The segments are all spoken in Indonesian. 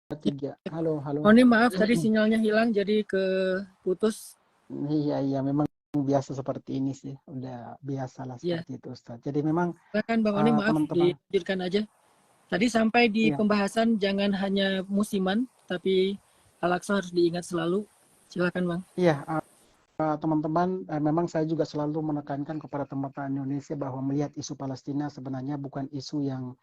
Tiga. Halo, halo. Oh, ini maaf tadi sinyalnya hilang jadi keputus. Iya, memang biasa seperti ini sih. Udah biasalah Ya, seperti itu, Ustaz. Jadi memang silakan Bang Oni, maaf teman-teman, dilanjutkan aja. Tadi sampai di iya, pembahasan jangan hanya musiman, tapi Al-Aqsa harus diingat selalu. Silakan Bang. iya, teman-teman, memang saya juga selalu menekankan kepada teman-teman Indonesia bahwa melihat isu Palestina sebenarnya bukan isu yang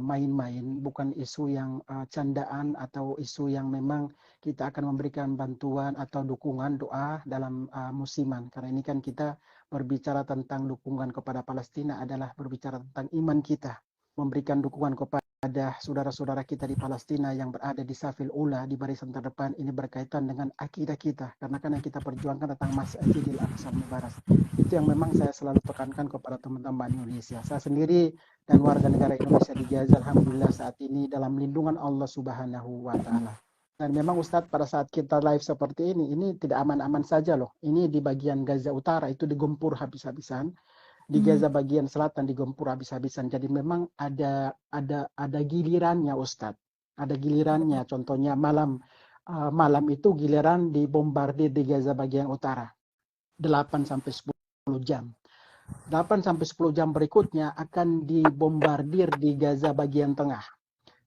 main-main, bukan isu yang candaan atau isu yang memang kita akan memberikan bantuan atau dukungan doa dalam musiman. Karena ini kan kita berbicara tentang dukungan kepada Palestina adalah berbicara tentang iman kita, memberikan dukungan kepada saudara-saudara kita di Palestina yang berada di safil ula, di barisan terdepan. Ini berkaitan dengan akidah kita, karena kan yang kita perjuangkan tentang Masjidil Aqsa Mubarak. Itu yang memang saya selalu tekankan kepada teman-teman Indonesia. Saya sendiri dan warga negara Indonesia di Gaza, alhamdulillah saat ini dalam lindungan Allah Subhanahu wa Ta'ala. Dan memang Ustadz, pada saat kita live seperti ini tidak aman-aman saja loh. Ini di bagian Gaza Utara itu digempur habis-habisan, di Gaza bagian selatan digempur habis-habisan. Jadi memang ada gilirannya, Ustadz. Ada gilirannya. Contohnya malam itu giliran dibombardir di Gaza bagian utara. 8 sampai 10 jam. 8 sampai 10 jam berikutnya akan dibombardir di Gaza bagian tengah.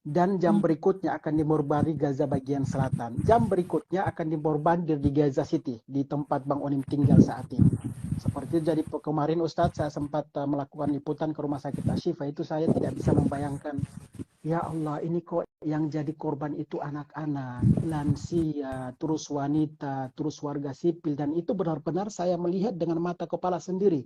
Dan jam berikutnya akan dibombardir Gaza bagian selatan. Jam berikutnya akan dibombardir di Gaza City, di tempat Bang Onim tinggal saat ini. Seperti jadi kemarin Ustadz saya sempat melakukan liputan ke rumah sakit Ashifa, itu saya tidak bisa membayangkan, ya Allah ini kok yang jadi korban itu anak-anak, lansia, terus wanita, terus warga sipil, dan itu benar-benar saya melihat dengan mata kepala sendiri.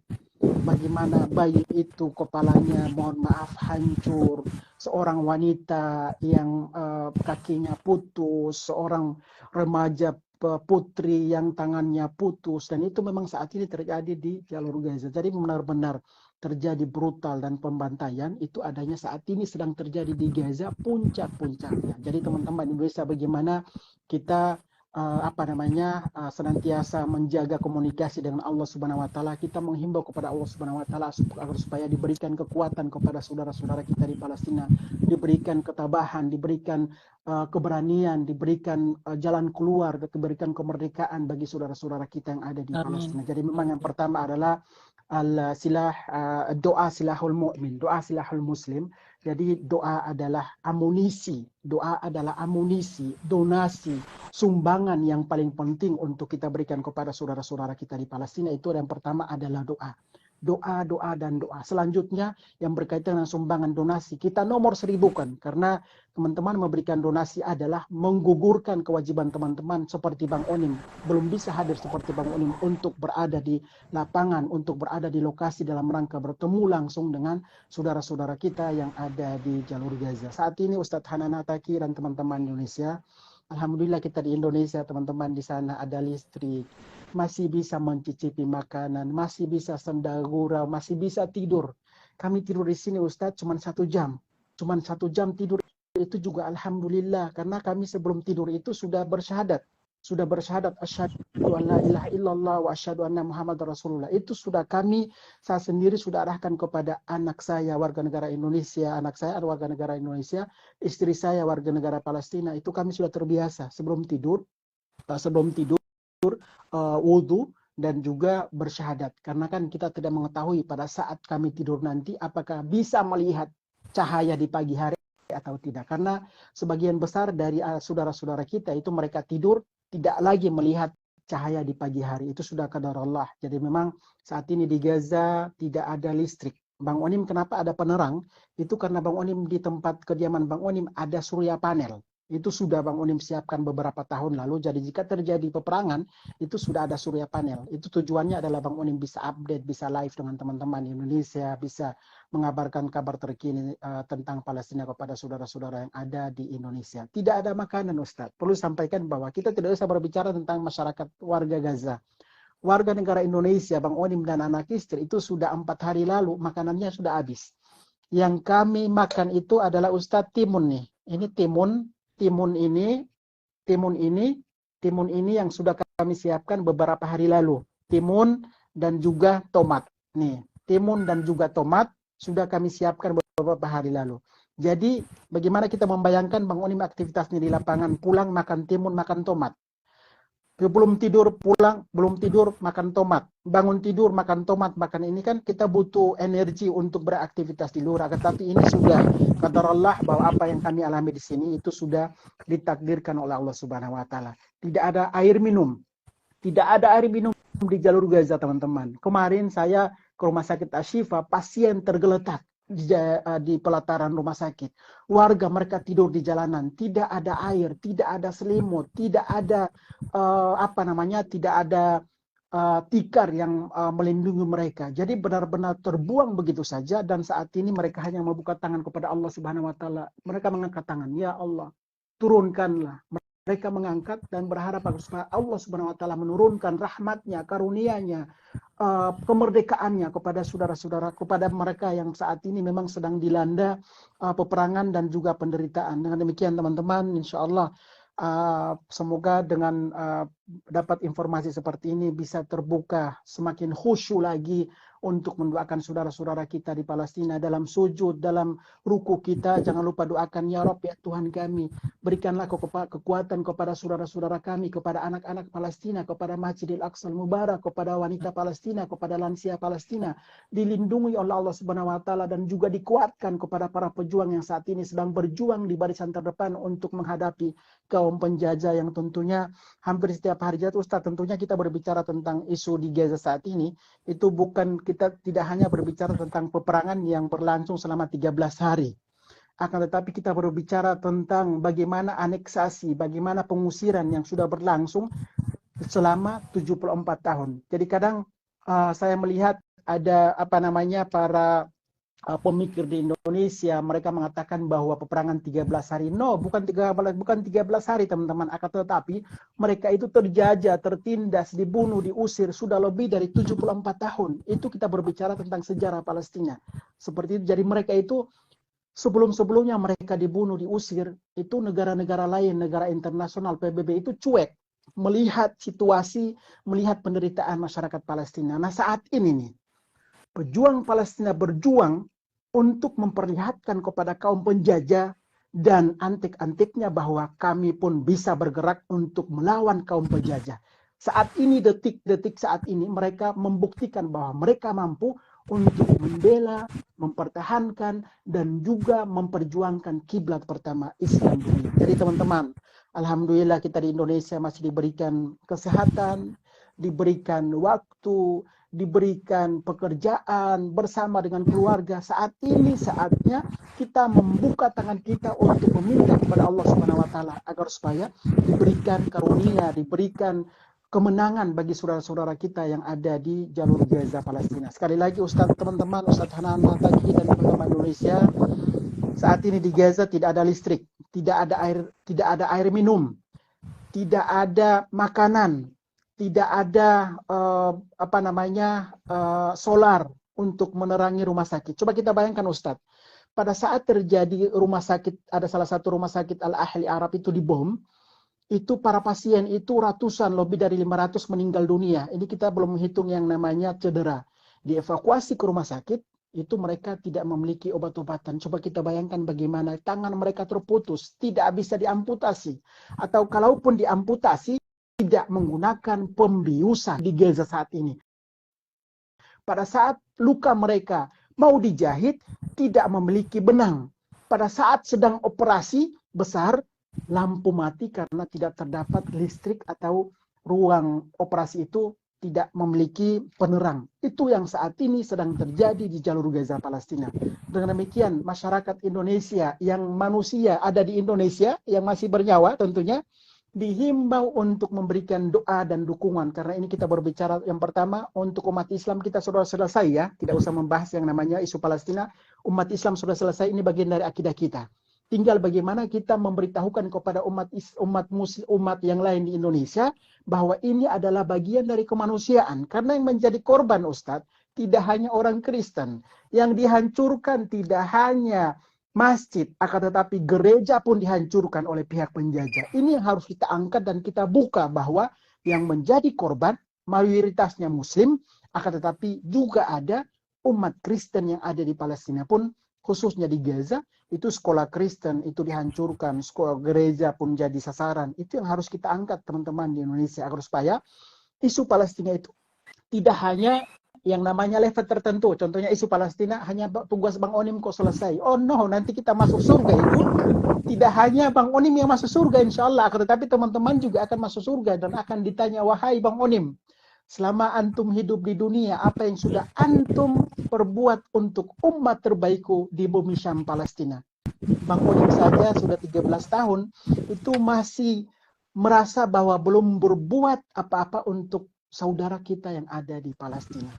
Bagaimana bayi itu kepalanya mohon maaf hancur, seorang wanita yang kakinya putus, seorang remaja putri yang tangannya putus, dan itu memang saat ini terjadi di jalur Gaza. Jadi benar-benar terjadi brutal dan pembantaian itu adanya saat ini sedang terjadi di Gaza puncak-puncaknya. Jadi teman-teman Indonesia, bagaimana kita senantiasa menjaga komunikasi dengan Allah Subhanahu wa taala. Kita menghimbau kepada Allah Subhanahu wa taala agar supaya diberikan kekuatan kepada saudara-saudara kita di Palestina, diberikan ketabahan, diberikan keberanian, diberikan jalan keluar, diberikan kemerdekaan bagi saudara-saudara kita yang ada di Palestina. Jadi memang yang pertama adalah doa silahul mu'min, doa silahul muslim. Jadi doa adalah amunisi, donasi, sumbangan yang paling penting untuk kita berikan kepada saudara-saudara kita di Palestina. Itu yang pertama adalah doa. Doa dan doa. Selanjutnya yang berkaitan dengan sumbangan donasi, kita nomor 1000 kan, karena teman-teman memberikan donasi adalah menggugurkan kewajiban teman-teman seperti Bang Onim. Belum bisa hadir seperti Bang Onim untuk berada di lapangan, untuk berada di lokasi dalam rangka bertemu langsung dengan saudara-saudara kita yang ada di jalur Gaza. Saat ini Ustadz Hanan Ataki dan teman-teman Indonesia, alhamdulillah kita di Indonesia, teman-teman di sana ada listrik, masih bisa mencicipi makanan, masih bisa sendagura, masih bisa tidur. Kami tidur di sini Ustadz cuma 1 jam. Cuma 1 jam tidur itu juga alhamdulillah, karena kami sebelum tidur itu sudah bersyahadat asyhadu an la ilaha illallah wa asyhadu anna Muhammad Rasulullah. Itu sudah saya sendiri sudah arahkan kepada anak saya warga negara Indonesia, anak saya warga negara Indonesia, istri saya warga negara Palestina. Itu kami sudah terbiasa sebelum tidur wudhu dan juga bersyahadat, karena kan kita tidak mengetahui pada saat kami tidur nanti apakah bisa melihat cahaya di pagi hari atau tidak, karena sebagian besar dari saudara-saudara kita itu mereka tidur tidak lagi melihat cahaya di pagi hari. Itu sudah qadar Allah. Jadi memang saat ini di Gaza tidak ada listrik. Bang Onim kenapa ada penerang? Itu karena Bang Onim di tempat kediaman Bang Onim ada surya panel. Itu sudah Bang Onim siapkan beberapa tahun lalu. Jadi jika terjadi peperangan, itu sudah ada surya panel. Itu tujuannya adalah Bang Onim bisa update, bisa live dengan teman-teman di Indonesia, bisa mengabarkan kabar terkini tentang Palestina kepada saudara-saudara yang ada di Indonesia. Tidak ada makanan, Ustadz. Perlu sampaikan bahwa kita tidak bisa berbicara tentang masyarakat warga Gaza. Warga negara Indonesia, Bang Onim dan anak istri, itu sudah 4 hari lalu makanannya sudah habis. Yang kami makan itu adalah Ustadz timun nih. Ini timun ini yang sudah kami siapkan beberapa hari lalu. Timun dan juga tomat. Nih, timun dan juga tomat sudah kami siapkan beberapa hari lalu. Jadi bagaimana kita membayangkan Bang Onim aktivitasnya di lapangan, pulang makan timun, makan tomat. Belum tidur pulang, belum tidur makan tomat, bangun tidur makan tomat, makan ini kan kita butuh energi untuk beraktivitas di luar. Tetapi ini sudah qadar Allah bahwa apa yang kami alami di sini itu sudah ditakdirkan oleh Allah Subhanahu Wa Taala. Tidak ada air minum, tidak ada air minum di jalur Gaza, teman-teman. Kemarin saya ke rumah sakit Ashifa, pasien tergeletak di pelataran rumah sakit. Warga mereka tidur di jalanan, tidak ada air, tidak ada selimut, tidak ada tidak ada tikar yang melindungi mereka. Jadi benar-benar terbuang begitu saja, dan saat ini mereka hanya membuka tangan kepada Allah Subhanahu Wa Taala. Mereka mengangkat tangan, ya Allah, turunkanlah. Mereka mengangkat dan berharap agar Allah Subhanahu Wa Taala menurunkan rahmatnya, karunia-Nya, kemerdekaannya kepada saudara-saudara, kepada mereka yang saat ini memang sedang dilanda peperangan dan juga penderitaan. Dengan demikian teman-teman, insya Allah semoga dengan dapat informasi seperti ini bisa terbuka semakin khusyuk lagi untuk mendoakan saudara-saudara kita di Palestina dalam sujud, dalam ruku kita. Jangan lupa doakan, ya Rabb, ya Tuhan kami, berikanlah kekuatan kepada saudara-saudara kami, kepada anak-anak Palestina, kepada Masjidil Aqsa Mubarak, kepada wanita Palestina, kepada lansia Palestina, dilindungi oleh Allah Subhanahu Wa Taala, dan juga dikuatkan kepada para pejuang yang saat ini sedang berjuang di barisan terdepan untuk menghadapi kaum penjajah yang tentunya hampir setiap hari. Jadi Ustaz, tentunya kita berbicara tentang isu di Gaza saat ini, itu bukan, kita tidak hanya berbicara tentang peperangan yang berlangsung selama 13 hari. Akan tetapi kita berbicara tentang bagaimana aneksasi, bagaimana pengusiran yang sudah berlangsung selama 74 tahun. Jadi kadang saya melihat ada para pemikir di Indonesia, mereka mengatakan bahwa peperangan 13 hari. No, bukan 13 hari teman-teman. Akan tetapi mereka itu terjajah, tertindas, dibunuh, diusir sudah lebih dari 74 tahun. Itu kita berbicara tentang sejarah Palestina. Seperti itu. Jadi mereka itu sebelum-sebelumnya mereka dibunuh, diusir, itu negara-negara lain, negara internasional, PBB itu cuek melihat situasi, melihat penderitaan masyarakat Palestina. Nah, saat ini nih, pejuang Palestina berjuang untuk memperlihatkan kepada kaum penjajah dan antik-antiknya bahwa kami pun bisa bergerak untuk melawan kaum penjajah. Saat ini, detik-detik saat ini, mereka membuktikan bahwa mereka mampu untuk membela, mempertahankan, dan juga memperjuangkan kiblat pertama Islam dunia. Jadi teman-teman, alhamdulillah kita di Indonesia masih diberikan kesehatan, diberikan waktu, diberikan pekerjaan bersama dengan keluarga. Saat ini saatnya kita membuka tangan kita untuk meminta kepada Allah Subhanahu Wa Taala agar supaya diberikan karunia, diberikan kemenangan bagi saudara-saudara kita yang ada di jalur Gaza Palestina. Sekali lagi Ustadz, teman-teman, Ustadz Hanan Mataki dan teman-teman Indonesia, saat ini di Gaza tidak ada listrik, tidak ada air minum, tidak ada makanan, tidak ada solar untuk menerangi rumah sakit. Coba kita bayangkan Ustadz, pada saat terjadi rumah sakit, ada salah satu rumah sakit Al-Ahli Arab itu dibom, itu para pasien itu ratusan, lebih dari 500 meninggal dunia. Ini kita belum menghitung yang namanya cedera. Dievakuasi ke rumah sakit, itu mereka tidak memiliki obat-obatan. Coba kita bayangkan bagaimana tangan mereka terputus, tidak bisa diamputasi. Atau kalaupun diamputasi, tidak menggunakan pembiusan di Gaza saat ini. Pada saat luka mereka mau dijahit, tidak memiliki benang. Pada saat sedang operasi besar, lampu mati karena tidak terdapat listrik atau ruang operasi itu tidak memiliki penerang. Itu yang saat ini sedang terjadi di jalur Gaza Palestina. Dengan demikian, masyarakat Indonesia yang manusia ada di Indonesia, yang masih bernyawa tentunya, dihimbau untuk memberikan doa dan dukungan. Karena ini kita berbicara yang pertama untuk umat Islam, kita sudah selesai ya. Tidak usah membahas yang namanya isu Palestina. Umat Islam sudah selesai, ini bagian dari akidah kita. Tinggal bagaimana kita memberitahukan kepada umat yang lain di Indonesia bahwa ini adalah bagian dari kemanusiaan. Karena yang menjadi korban Ustadz tidak hanya orang Kristen. Yang dihancurkan tidak hanya masjid, akan tetapi gereja pun dihancurkan oleh pihak penjajah. Ini yang harus kita angkat dan kita buka bahwa yang menjadi korban mayoritasnya Muslim, akan tetapi juga ada umat Kristen yang ada di Palestina pun khususnya di Gaza, itu sekolah Kristen itu dihancurkan, sekolah gereja pun jadi sasaran. Itu yang harus kita angkat teman-teman di Indonesia, agar supaya isu Palestina itu tidak hanya yang namanya level tertentu. Contohnya isu Palestina hanya tugas Bang Onim kok selesai. Oh no, nanti kita masuk surga itu tidak hanya Bang Onim yang masuk surga insya Allah, tetapi teman-teman juga akan masuk surga dan akan ditanya, wahai Bang Onim, selama antum hidup di dunia, apa yang sudah antum perbuat untuk umat terbaikku di bumi Syam Palestina? Bang Onim saja sudah 13 tahun itu masih merasa bahwa belum berbuat apa-apa untuk saudara kita yang ada di Palestina.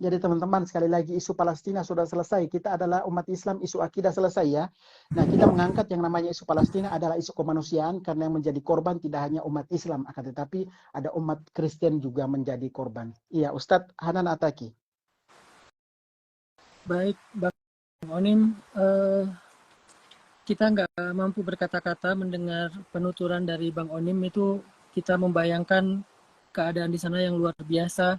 Jadi teman-teman, sekali lagi isu Palestina sudah selesai. Kita adalah umat Islam, isu akidah selesai ya. Nah, kita mengangkat yang namanya isu Palestina adalah isu kemanusiaan, karena yang menjadi korban tidak hanya umat Islam, akan tetapi ada umat Kristen juga menjadi korban. Iya, Ustadz Hanan Ataki. Baik, Bang Onim, kita nggak mampu berkata-kata mendengar penuturan dari Bang Onim itu, kita membayangkan keadaan di sana yang luar biasa.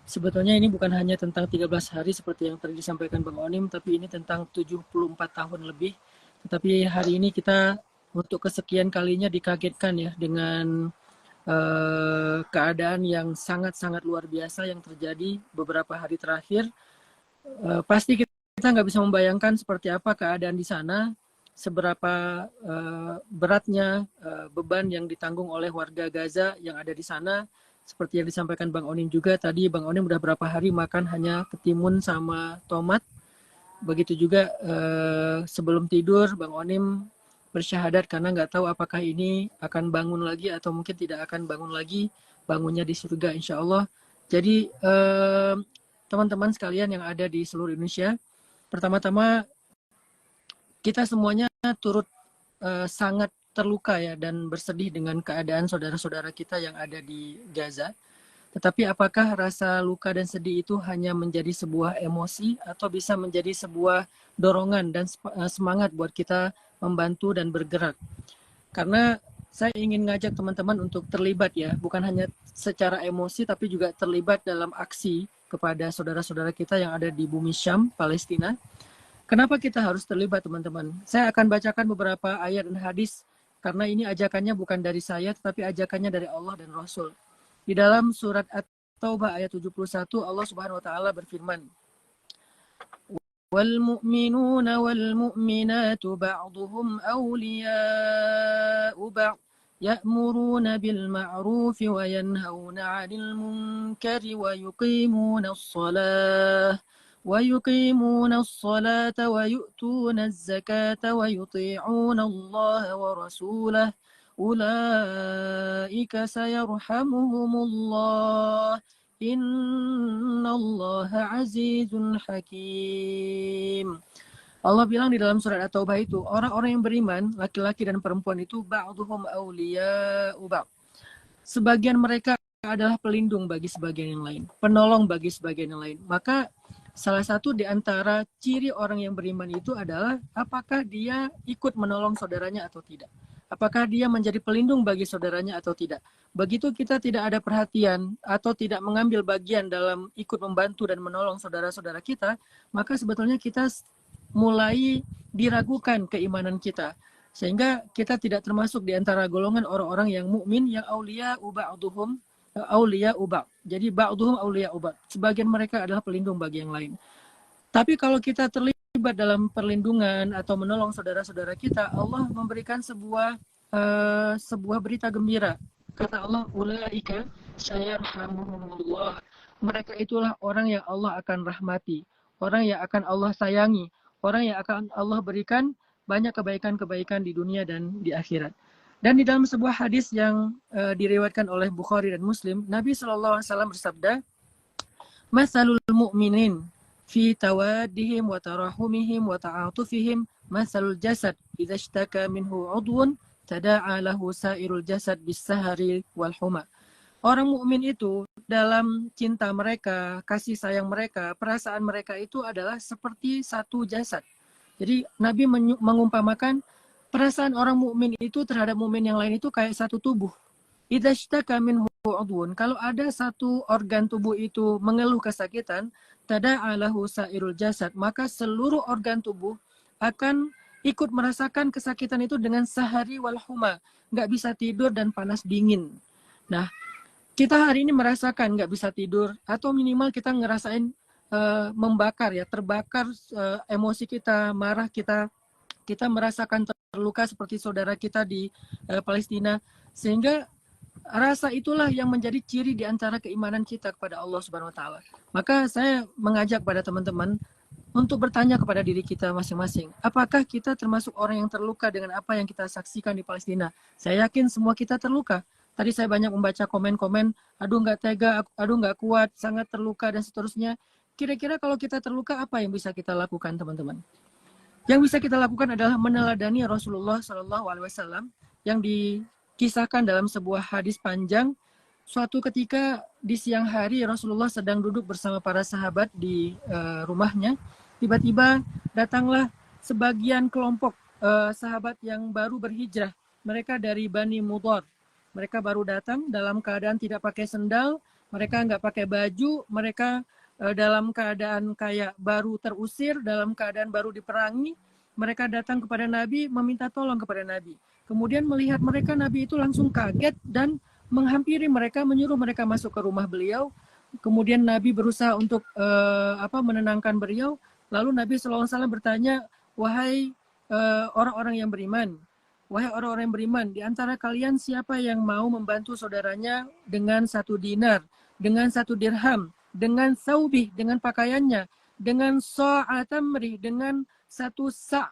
Sebetulnya ini bukan hanya tentang 13 hari seperti yang tadi disampaikan Bang Onim, tapi ini tentang 74 tahun lebih. Tetapi hari ini kita untuk kesekian kalinya dikagetkan ya dengan keadaan yang sangat-sangat luar biasa yang terjadi beberapa hari terakhir. Pasti kita nggak bisa membayangkan seperti apa keadaan di sana, seberapa beratnya beban yang ditanggung oleh warga Gaza yang ada di sana. Seperti yang disampaikan Bang Onim juga tadi, Bang Onim udah berapa hari makan hanya ketimun sama tomat. Begitu juga sebelum tidur Bang Onim bersyahadat karena nggak tahu apakah ini akan bangun lagi atau mungkin tidak akan bangun lagi, bangunnya di surga insya Allah. Jadi teman-teman sekalian yang ada di seluruh Indonesia, pertama-tama kita semuanya turut sangat terluka ya dan bersedih dengan keadaan saudara-saudara kita yang ada di Gaza. Tetapi apakah rasa luka dan sedih itu hanya menjadi sebuah emosi atau bisa menjadi sebuah dorongan dan semangat buat kita membantu dan bergerak? Karena saya ingin ngajak teman-teman untuk terlibat ya, bukan hanya secara emosi tapi juga terlibat dalam aksi kepada saudara-saudara kita yang ada di bumi Syam, Palestina. Kenapa kita harus terlibat teman-teman? Saya akan bacakan beberapa ayat dan hadis karena ini ajakannya bukan dari saya tetapi ajakannya dari Allah dan Rasul. Di dalam surat At-Taubah ayat 71 Allah Subhanahu wa taala berfirman, "Wal mu'minuna wal mu'minatu ba'dhuhum awliya'u ba'd ya'muruna bil ma'ruf wa yanhauna 'anil munkari wa yuqimuna as-salata wa yu'tuna az-zakata wa yuti'una Allah wa rasulahu ulaika sayarhamuhumullah innallaha azizun hakim." Allah bilang di dalam surat At-Taubah itu, orang-orang yang beriman, laki-laki dan perempuan itu ba'duhum awliya'u ba'd. Sebagian mereka adalah pelindung bagi sebagian yang lain, penolong bagi sebagian yang lain. Maka salah satu di antara ciri orang yang beriman itu adalah apakah dia ikut menolong saudaranya atau tidak. Apakah dia menjadi pelindung bagi saudaranya atau tidak. Begitu kita tidak ada perhatian atau tidak mengambil bagian dalam ikut membantu dan menolong saudara-saudara kita, maka sebetulnya kita mulai diragukan keimanan kita. Sehingga kita tidak termasuk di antara golongan orang-orang yang mukmin yang aulia ba'duhum aulia ubak. Jadi ba'duhum aulia ubak. Sebagian mereka adalah pelindung bagi yang lain. Tapi kalau kita terlibat dalam perlindungan atau menolong saudara-saudara kita, Allah memberikan sebuah berita gembira. Kata Allah, ulaika sayarhamuhumullah. Mereka itulah orang yang Allah akan rahmati, orang yang akan Allah sayangi, orang yang akan Allah berikan banyak kebaikan-kebaikan di dunia dan di akhirat. Dan di dalam sebuah hadis yang diriwayatkan oleh Bukhari dan Muslim, Nabi SAW bersabda, "Matsalul mu'minin fi tawaddihim wa tarahumihim wa ta'atufihim matsalul jasad idza ishtaka minhu 'udwun tada'a lahu sa'irul jasad bis-sahari wal huma." Orang mukmin itu dalam cinta mereka, kasih sayang mereka, perasaan mereka itu adalah seperti satu jasad. Jadi Nabi mengumpamakan perasaan orang mukmin itu terhadap mukmin yang lain itu kayak satu tubuh. Idza ishtaka minhu 'udwun, kalau ada satu organ tubuh itu mengeluh kesakitan, tada'a lahu sa'irul jasad, maka seluruh organ tubuh akan ikut merasakan kesakitan itu dengan sahari wal huma, nggak bisa tidur dan panas dingin. Nah, kita hari ini merasakan nggak bisa tidur, atau minimal kita ngerasain membakar ya, terbakar emosi kita, marah kita merasakan terluka seperti saudara kita di Palestina, sehingga rasa itulah yang menjadi ciri di antara keimanan kita kepada Allah Subhanahu wa taala. Maka saya mengajak pada teman-teman untuk bertanya kepada diri kita masing-masing, apakah kita termasuk orang yang terluka dengan apa yang kita saksikan di Palestina? Saya yakin semua kita terluka. Tadi saya banyak membaca komen-komen, aduh nggak tega, aduh nggak kuat, sangat terluka dan seterusnya. Kira-kira kalau kita terluka, apa yang bisa kita lakukan, teman-teman? Yang bisa kita lakukan adalah meneladani Rasulullah SAW yang dikisahkan dalam sebuah hadis panjang. Suatu ketika di siang hari Rasulullah sedang duduk bersama para sahabat di rumahnya. Tiba-tiba datanglah sebagian kelompok sahabat yang baru berhijrah. Mereka dari Bani Mudhar. Mereka baru datang dalam keadaan tidak pakai sendal, mereka nggak pakai baju, mereka dalam keadaan kayak baru terusir, dalam keadaan baru diperangi. Mereka datang kepada Nabi, meminta tolong kepada Nabi. Kemudian melihat mereka, Nabi itu langsung kaget dan menghampiri mereka, menyuruh mereka masuk ke rumah beliau. Kemudian Nabi berusaha untuk menenangkan beliau. Lalu Nabi SAW bertanya, wahai orang-orang yang beriman, di antara kalian siapa yang mau membantu saudaranya dengan 1 dinar, dengan 1 dirham, dengan saubih, dengan pakaiannya, dengan sa'atamri, dengan 1 sa'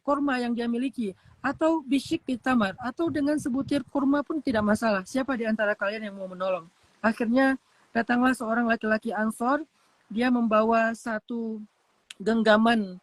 kurma yang dia miliki, atau bisyik tamar, atau dengan sebutir kurma pun tidak masalah. Siapa di antara kalian yang mau menolong? Akhirnya datanglah seorang laki-laki Ansor, dia membawa 1 genggaman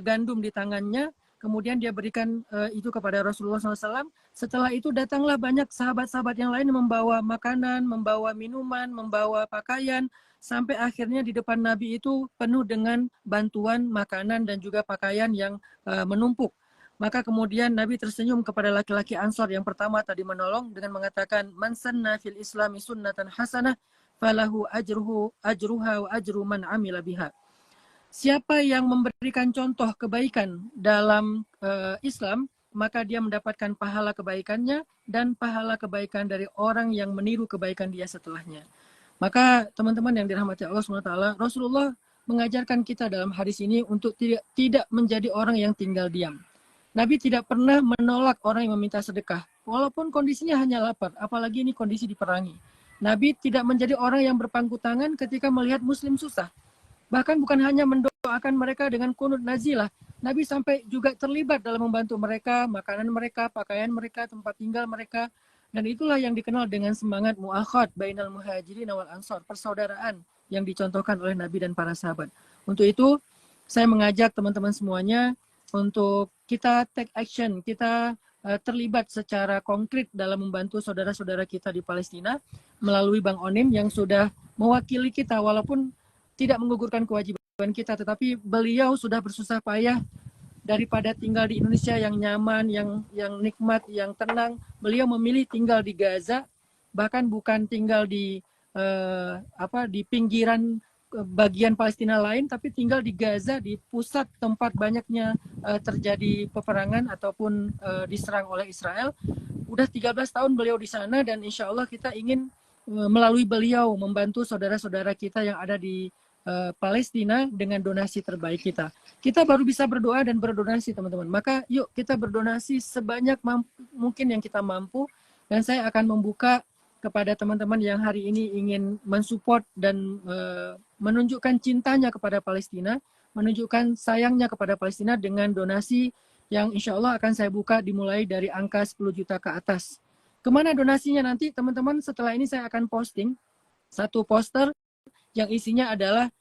gandum di tangannya, kemudian dia berikan itu kepada Rasulullah SAW. Setelah itu datanglah banyak sahabat-sahabat yang lain membawa makanan, membawa minuman, membawa pakaian, sampai akhirnya di depan Nabi itu penuh dengan bantuan makanan dan juga pakaian yang menumpuk. Maka kemudian Nabi tersenyum kepada laki-laki Ansor yang pertama tadi menolong dengan mengatakan, man sanna fil islami sunnatan hasanah falahu ajruha wa ajru man amila biha. Siapa yang memberikan contoh kebaikan dalam Islam, maka dia mendapatkan pahala kebaikannya dan pahala kebaikan dari orang yang meniru kebaikan dia setelahnya. Maka teman-teman yang dirahmati Allah SWT, Rasulullah mengajarkan kita dalam hadis ini untuk tidak menjadi orang yang tinggal diam. Nabi tidak pernah menolak orang yang meminta sedekah, walaupun kondisinya hanya lapar, apalagi ini kondisi diperangi. Nabi tidak menjadi orang yang berpangku tangan ketika melihat muslim susah. Bahkan bukan hanya mendoakan mereka dengan kunut nazilah, Nabi sampai juga terlibat dalam membantu mereka, makanan mereka, pakaian mereka, tempat tinggal mereka. Dan itulah yang dikenal dengan semangat mu'akhad bainal muhajirin wal ansor, persaudaraan yang dicontohkan oleh Nabi dan para sahabat. Untuk itu, saya mengajak teman-teman semuanya untuk kita take action, kita terlibat secara konkret dalam membantu saudara-saudara kita di Palestina melalui Bang Onim yang sudah mewakili kita, walaupun tidak menggugurkan kewajiban kita, tetapi beliau sudah bersusah payah daripada tinggal di Indonesia yang nyaman, yang nikmat, yang tenang. Beliau memilih tinggal di Gaza, bahkan bukan tinggal di pinggiran bagian Palestina lain, tapi tinggal di Gaza, di pusat tempat banyaknya terjadi peperangan ataupun diserang oleh Israel. Udah 13 tahun beliau di sana, dan insya Allah kita ingin melalui beliau membantu saudara-saudara kita yang ada di Palestina dengan donasi terbaik kita. Kita baru bisa berdoa dan berdonasi, teman-teman. Maka yuk kita berdonasi sebanyak mungkin yang kita mampu, dan saya akan membuka kepada teman-teman yang hari ini ingin mensupport dan menunjukkan cintanya kepada Palestina, menunjukkan sayangnya kepada Palestina dengan donasi yang insya Allah akan saya buka dimulai dari angka 10 juta ke atas. Kemana donasinya nanti, teman-teman? Setelah ini saya akan posting 1 poster yang isinya adalah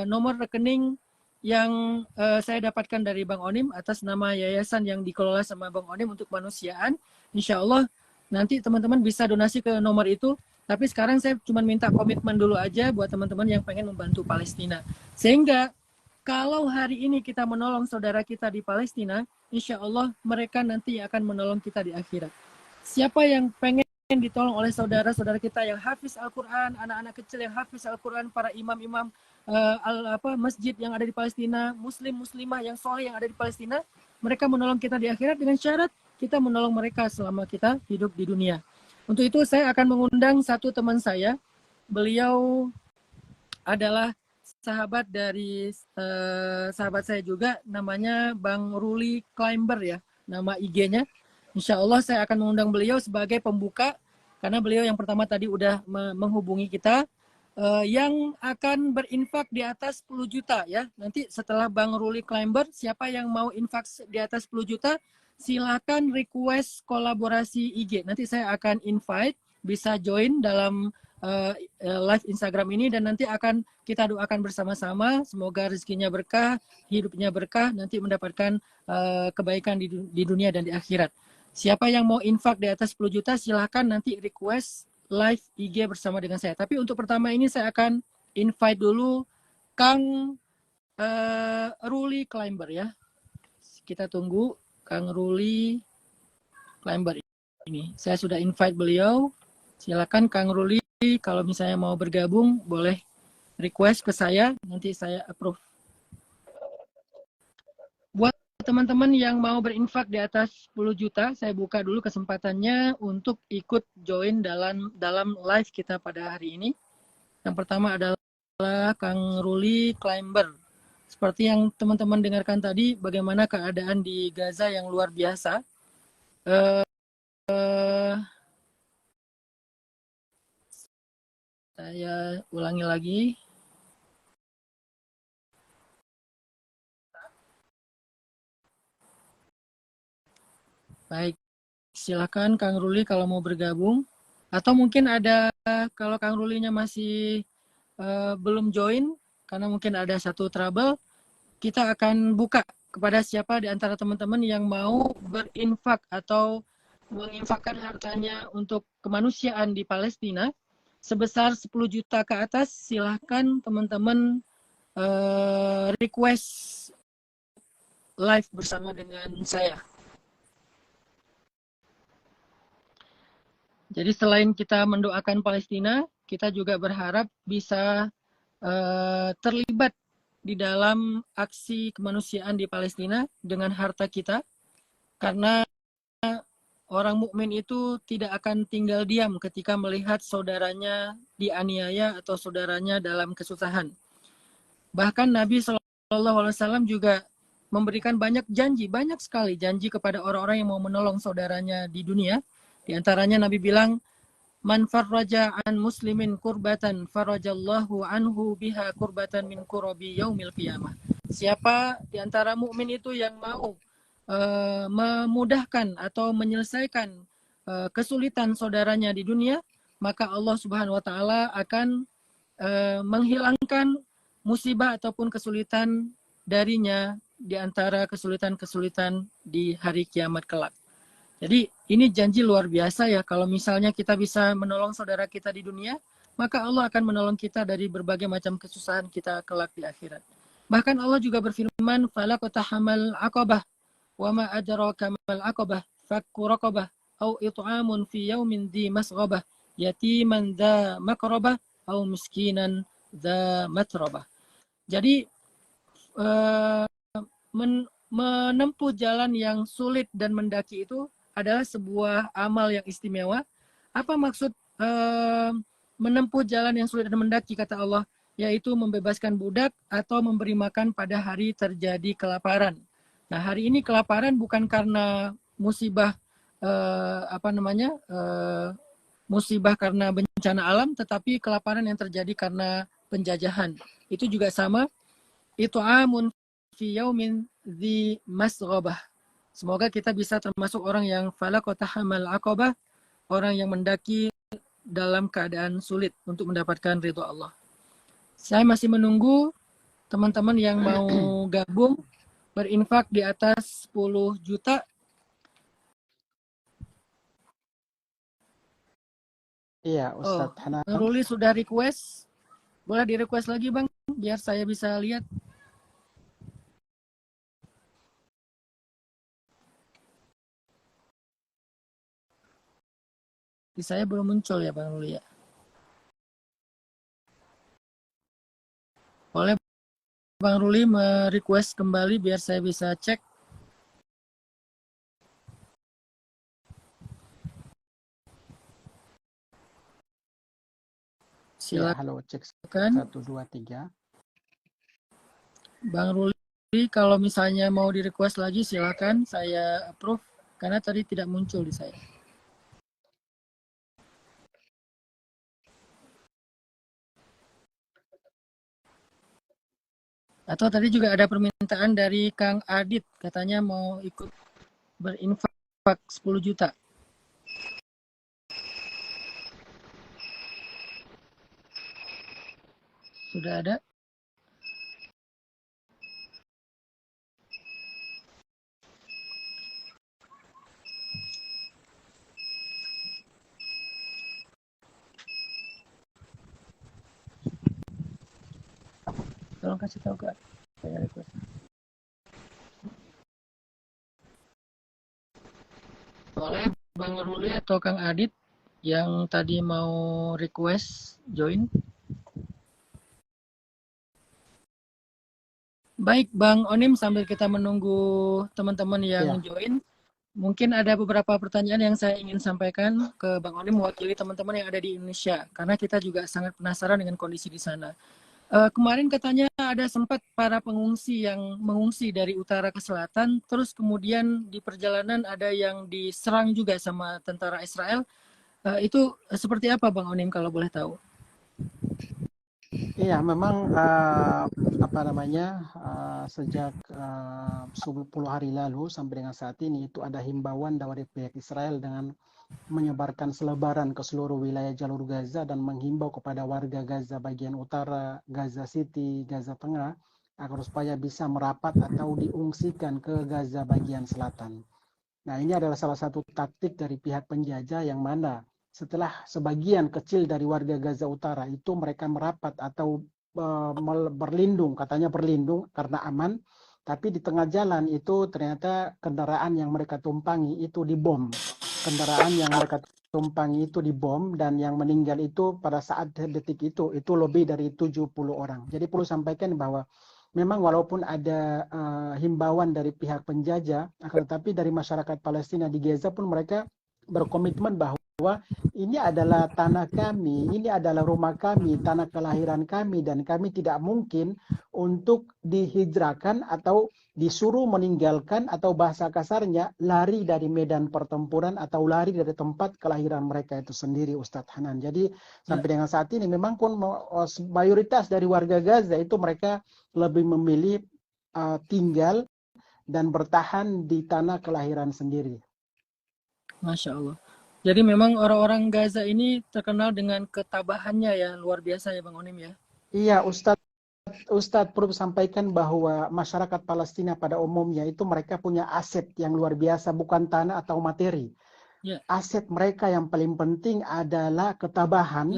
nomor rekening yang saya dapatkan dari Bang Onim atas nama yayasan yang dikelola sama Bang Onim untuk kemanusiaan. Insya Allah nanti teman-teman bisa donasi ke nomor itu. Tapi sekarang saya cuma minta komitmen dulu aja buat teman-teman yang pengen membantu Palestina. Sehingga kalau hari ini kita menolong saudara kita di Palestina, insya Allah mereka nanti akan menolong kita di akhirat. Siapa yang pengen ditolong oleh saudara-saudara kita yang hafiz Al-Quran, anak-anak kecil yang hafiz Al-Quran, para imam-imam masjid yang ada di Palestina, muslim-muslimah yang soleh yang ada di Palestina, mereka menolong kita di akhirat dengan syarat kita menolong mereka selama kita hidup di dunia. Untuk itu saya akan mengundang satu teman saya, beliau adalah sahabat dari sahabat saya juga, namanya Bang Ruli Climber ya, nama IG-nya. Insya Allah saya akan mengundang beliau sebagai pembuka, karena beliau yang pertama tadi udah menghubungi kita, yang akan berinfak di atas 10 juta ya. Nanti setelah Bang Ruli Climber, siapa yang mau infak di atas 10 juta, silakan request kolaborasi IG. Nanti saya akan invite, bisa join dalam live Instagram ini, dan nanti akan kita doakan bersama-sama, semoga rezekinya berkah, hidupnya berkah, nanti mendapatkan kebaikan di dunia dan di akhirat. Siapa yang mau infak di atas 10 juta, silahkan nanti request live IG bersama dengan saya. Tapi untuk pertama ini saya akan invite dulu Kang Ruli Climber ya. Kita tunggu Kang Ruli Climber ini. Saya sudah invite beliau. Silakan Kang Ruli, kalau misalnya mau bergabung boleh request ke saya, nanti saya approve. Buat teman-teman yang mau berinfak di atas 10 juta, saya buka dulu kesempatannya untuk ikut join dalam live kita pada hari ini. Yang pertama adalah Kang Ruli Climber. Seperti yang teman-teman dengarkan tadi, bagaimana keadaan di Gaza yang luar biasa. Saya ulangi lagi. Baik, silakan Kang Ruli kalau mau bergabung. Atau mungkin ada, kalau Kang Rulinya masih belum join, karena mungkin ada satu trouble, kita akan buka kepada siapa di antara teman-teman yang mau berinfak atau menginfakkan hartanya untuk kemanusiaan di Palestina sebesar 10 juta ke atas. Silahkan teman-teman request live bersama dengan saya. Jadi selain kita mendoakan Palestina, kita juga berharap bisa terlibat di dalam aksi kemanusiaan di Palestina dengan harta kita, karena orang mukmin itu tidak akan tinggal diam ketika melihat saudaranya dianiaya atau saudaranya dalam kesusahan. Bahkan Nabi SAW juga memberikan banyak janji, banyak sekali janji kepada orang-orang yang mau menolong saudaranya di dunia. Di antaranya Nabi bilang, man farraja an muslimin kurbatan farajallahu anhu biha kurbatan min kurabi yaumil qiyamah. Siapa di antara mukmin itu yang mau memudahkan atau menyelesaikan kesulitan saudaranya di dunia, maka Allah Subhanahu wa taala akan menghilangkan musibah ataupun kesulitan darinya di antara kesulitan-kesulitan di hari kiamat kelak. Jadi ini janji luar biasa ya, kalau misalnya kita bisa menolong saudara kita di dunia, maka Allah akan menolong kita dari berbagai macam kesusahan kita kelak di akhirat. Bahkan Allah juga berfirman, "Fala qatahamal aqabah wa ma adraka mal aqabah fakku raqabah au it'amun fi yaumin dhi masghabah yatiman dha maqrabah au miskinan dha matrabah." Jadi menempuh jalan yang sulit dan mendaki itu adalah sebuah amal yang istimewa. Apa maksud menempuh jalan yang sulit dan mendaki, kata Allah? Yaitu membebaskan budak atau memberi makan pada hari terjadi kelaparan. Nah, hari ini kelaparan bukan karena musibah musibah karena bencana alam, tetapi kelaparan yang terjadi karena penjajahan. Itu juga sama. Itu amun fi yaumin dzi masghabah. Semoga kita bisa termasuk orang yang falaqatahamal aqabah, orang yang mendaki dalam keadaan sulit untuk mendapatkan ridho Allah. Saya masih menunggu teman-teman yang mau gabung berinfak di atas 10 juta. Iya, Ustadz Hanan. Ruli sudah request. Boleh di request lagi Bang, biar saya bisa lihat. Di saya belum muncul ya Bang Ruli ya. Boleh Bang Ruli merequest kembali biar saya bisa cek. Ya, Silakan halo, cek 1, 2, 3. Bang Ruli, kalau misalnya mau di request lagi silakan, saya approve karena tadi tidak muncul di saya. Atau tadi juga ada permintaan dari Kang Adit, katanya mau ikut berinfak 10 juta. Sudah ada? Tolong kasih tahu Kak. Saya request. Boleh Bang Ruli atau Kang Adit yang tadi mau request join? Baik Bang Onim, sambil kita menunggu teman-teman yang join, mungkin ada beberapa pertanyaan yang saya ingin sampaikan ke Bang Onim mewakili teman-teman yang ada di Indonesia, karena kita juga sangat penasaran dengan kondisi di sana. Kemarin katanya ada sempat para pengungsi yang mengungsi dari utara ke selatan, terus kemudian di perjalanan ada yang diserang juga sama tentara Israel. Itu seperti apa Bang Onim kalau boleh tahu? Iya, memang apa namanya sejak 10 hari lalu sampai dengan saat ini itu ada himbauan dari pihak Israel dengan menyebarkan selebaran ke seluruh wilayah jalur Gaza dan menghimbau kepada warga Gaza bagian utara, Gaza City, Gaza Tengah agar supaya bisa merapat atau diungsikan ke Gaza bagian selatan. Nah, ini adalah salah satu taktik dari pihak penjajah yang mana setelah sebagian kecil dari warga Gaza Utara itu mereka merapat atau berlindung, katanya berlindung karena aman, tapi di tengah jalan itu ternyata kendaraan yang mereka tumpangi itu dibom. Kendaraan yang mereka tumpangi itu dibom dan yang meninggal itu pada saat detik itu lebih dari 70 orang. Jadi perlu sampaikan bahwa memang walaupun ada himbauan dari pihak penjajah, akan tetapi dari masyarakat Palestina di Gaza pun mereka berkomitmen bahwa ini adalah tanah kami, ini adalah rumah kami, tanah kelahiran kami, dan kami tidak mungkin untuk dihijrahkan atau disuruh meninggalkan atau bahasa kasarnya lari dari medan pertempuran atau lari dari tempat kelahiran mereka itu sendiri, Ustadz Hanan. Jadi sampai dengan saat ini memang pun mayoritas dari warga Gaza itu mereka lebih memilih tinggal dan bertahan di tanah kelahiran sendiri. Masya Allah. Jadi memang orang-orang Gaza ini terkenal dengan ketabahannya ya, luar biasa ya Bang Onim ya. Iya, Ustadz perlu sampaikan bahwa masyarakat Palestina pada umumnya itu mereka punya aset yang luar biasa, bukan tanah atau materi. Ya. Aset mereka yang paling penting adalah ketabahan,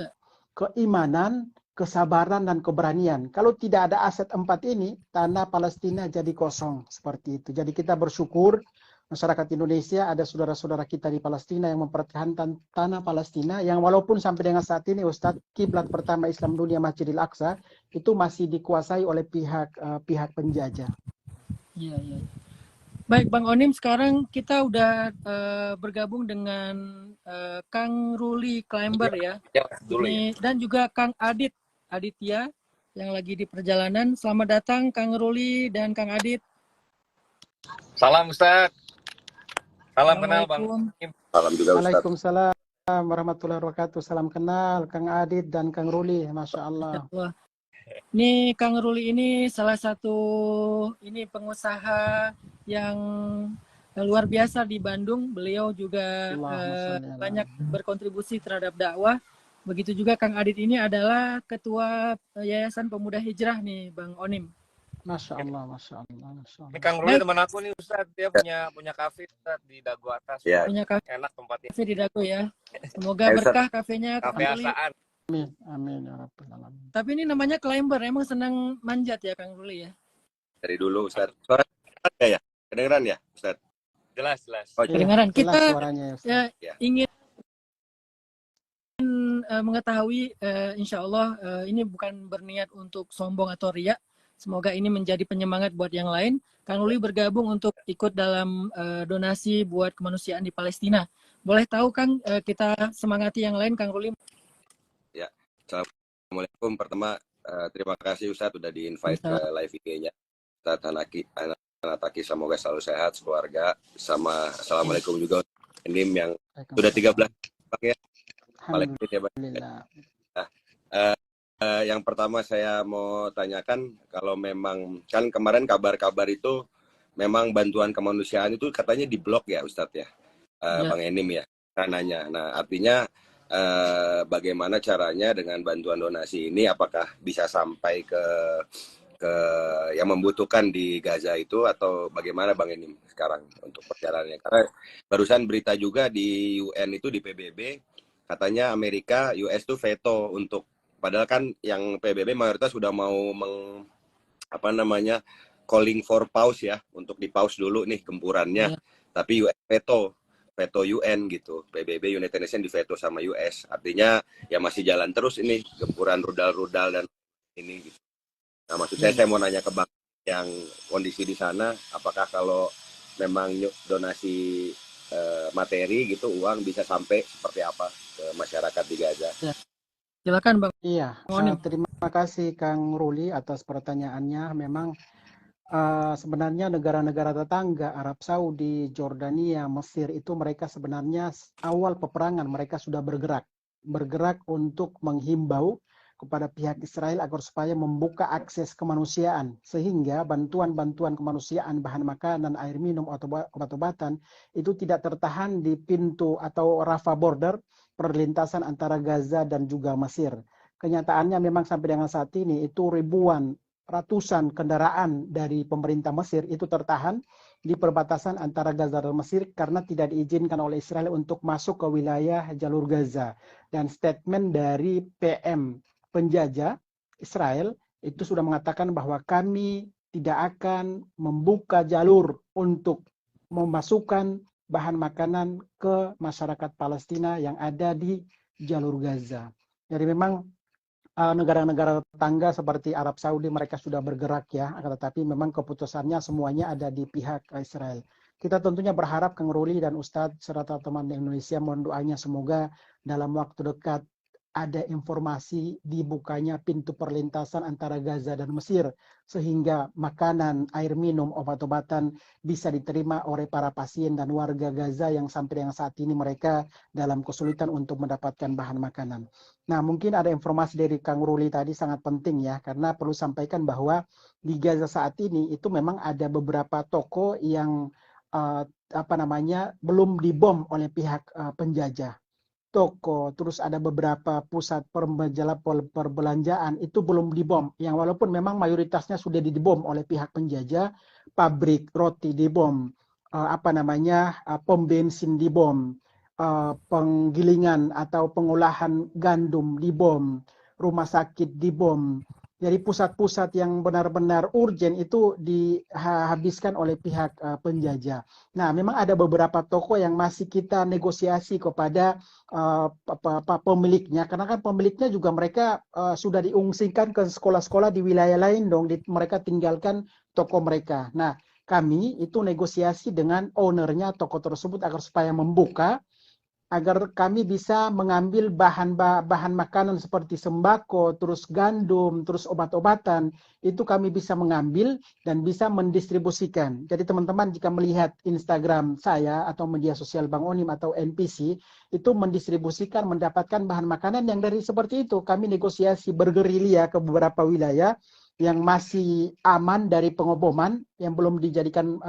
keimanan, kesabaran, dan keberanian. Kalau tidak ada aset 4 ini, tanah Palestina jadi kosong seperti itu. Jadi kita bersyukur masyarakat Indonesia ada saudara-saudara kita di Palestina yang mempertahankan tanah Palestina yang walaupun sampai dengan saat ini Ustadz, kiblat pertama Islam dunia Masjidil Aqsa itu masih dikuasai oleh pihak penjajah. Iya, iya. Baik Bang Onim, sekarang kita udah bergabung dengan Kang Ruli Klember ya. Ini dan juga Kang Aditya yang lagi di perjalanan. Selamat datang Kang Ruli dan Kang Adit. Salam Ustaz. Salam kenal Bang. Salam juga Ustaz. Waalaikumsalam warahmatullahi wabarakatuh. Salam kenal Kang Adit dan Kang Ruli. Masya Allah. Ini Kang Ruli ini salah satu pengusaha yang luar biasa di Bandung. Beliau juga banyak berkontribusi terhadap dakwah. Begitu juga Kang Adit ini adalah ketua Yayasan Pemuda Hijrah nih Bang Onim. Masya Allah, Masya Allah, Masya Allah. Ini Kang Ruli teman aku nih Ustaz, dia punya kafe Ustaz di Dago atas. Ya. Punya kafe. Enak tempatnya. Kafe di Dago ya. Semoga berkah kafenya. Kafe asaan. Amin, amin ya Rabbal Alamin. Tapi ini namanya climber, emang senang manjat ya Kang Ruli ya? Dari dulu Ustaz. Suara ya? Kedengeran ya Ustaz? Jelas. Kedengeran. Kita suaranya, ya, ingin mengetahui, insya Allah ini bukan berniat untuk sombong atau riak. Semoga ini menjadi penyemangat buat yang lain. Kang Ruli bergabung untuk ikut dalam donasi buat kemanusiaan di Palestina. Boleh tahu Kang, kita semangati yang lain, Kang Ruli. Ya, Assalamualaikum. Pertama, terima kasih Ustadz sudah di-invite ke live IG-nya. Ustadz Hanataki, semoga selalu sehat, keluarga. Sama Assalamualaikum juga Nim yang sudah 13 ya. Alhamdulillah. Nah, yang pertama saya mau tanyakan, kalau memang kan kemarin kabar-kabar itu memang bantuan kemanusiaan itu katanya diblok ya Ustadz ya, Bang Enim ya, rananya. Nah artinya bagaimana caranya dengan bantuan donasi ini, apakah bisa sampai ke yang membutuhkan di Gaza itu, atau bagaimana Bang Enim sekarang untuk perjalanannya? Karena barusan berita juga di UN itu, di PBB katanya Amerika, US tuh veto untuk, padahal kan yang PBB mayoritas sudah mau calling for pause ya, untuk di pause dulu nih gempurannya. Tapi US veto UN gitu, PBB United Nations di veto sama US, artinya ya masih jalan terus ini gempuran rudal-rudal dan ini gitu. Nah maksud saya mau nanya ke Bang yang kondisi di sana, apakah kalau memang donasi materi gitu, uang bisa sampai seperti apa ke masyarakat di Gaza? Silakan Bang. Iya, terima kasih Kang Ruli atas pertanyaannya. Memang sebenarnya negara-negara tetangga, Arab Saudi, Jordania, Mesir, itu mereka sebenarnya awal peperangan mereka sudah bergerak untuk menghimbau kepada pihak Israel agar supaya membuka akses kemanusiaan, sehingga bantuan-bantuan kemanusiaan, bahan makanan, air minum, atau obat-obatan itu tidak tertahan di pintu atau Rafah border, perlintasan antara Gaza dan juga Mesir. Kenyataannya memang sampai dengan saat ini itu ratusan kendaraan dari pemerintah Mesir itu tertahan di perbatasan antara Gaza dan Mesir karena tidak diizinkan oleh Israel untuk masuk ke wilayah jalur Gaza. Dan statement dari PM penjajah Israel itu sudah mengatakan bahwa kami tidak akan membuka jalur untuk memasukkan bahan makanan ke masyarakat Palestina yang ada di jalur Gaza. Jadi memang negara-negara tetangga seperti Arab Saudi mereka sudah bergerak ya, tetapi memang keputusannya semuanya ada di pihak Israel. Kita tentunya berharap Kang Ruli dan Ustadz serta teman Indonesia mohon doanya semoga dalam waktu dekat ada informasi dibukanya pintu perlintasan antara Gaza dan Mesir, sehingga makanan, air minum, obat-obatan bisa diterima oleh para pasien dan warga Gaza yang sampai dengan saat ini mereka dalam kesulitan untuk mendapatkan bahan makanan. Nah, mungkin ada informasi dari Kang Ruli tadi sangat penting ya, karena perlu sampaikan bahwa di Gaza saat ini itu memang ada beberapa toko yang belum dibom oleh pihak penjajah. Toko, terus ada beberapa pusat perbelanjaan itu belum dibom, yang walaupun memang mayoritasnya sudah dibom oleh pihak penjajah. Pabrik roti dibom, pom bensin dibom, penggilingan atau pengolahan gandum dibom, rumah sakit dibom. Jadi pusat-pusat yang benar-benar urgen itu dihabiskan oleh pihak penjajah. Nah, memang ada beberapa toko yang masih kita negosiasi kepada pemiliknya, karena kan pemiliknya juga mereka sudah diungsikan ke sekolah-sekolah di wilayah lain dong, mereka tinggalkan toko mereka. Nah, kami itu negosiasi dengan ownernya toko tersebut agar supaya membuka, agar kami bisa mengambil bahan makanan seperti sembako, terus gandum, terus obat-obatan, itu kami bisa mengambil dan bisa mendistribusikan. Jadi teman-teman jika melihat Instagram saya atau media sosial Bang Onim atau NPC, itu mendistribusikan, mendapatkan bahan makanan yang dari seperti itu. Kami negosiasi bergerilya ke beberapa wilayah yang masih aman dari pengoboman, yang belum dijadikan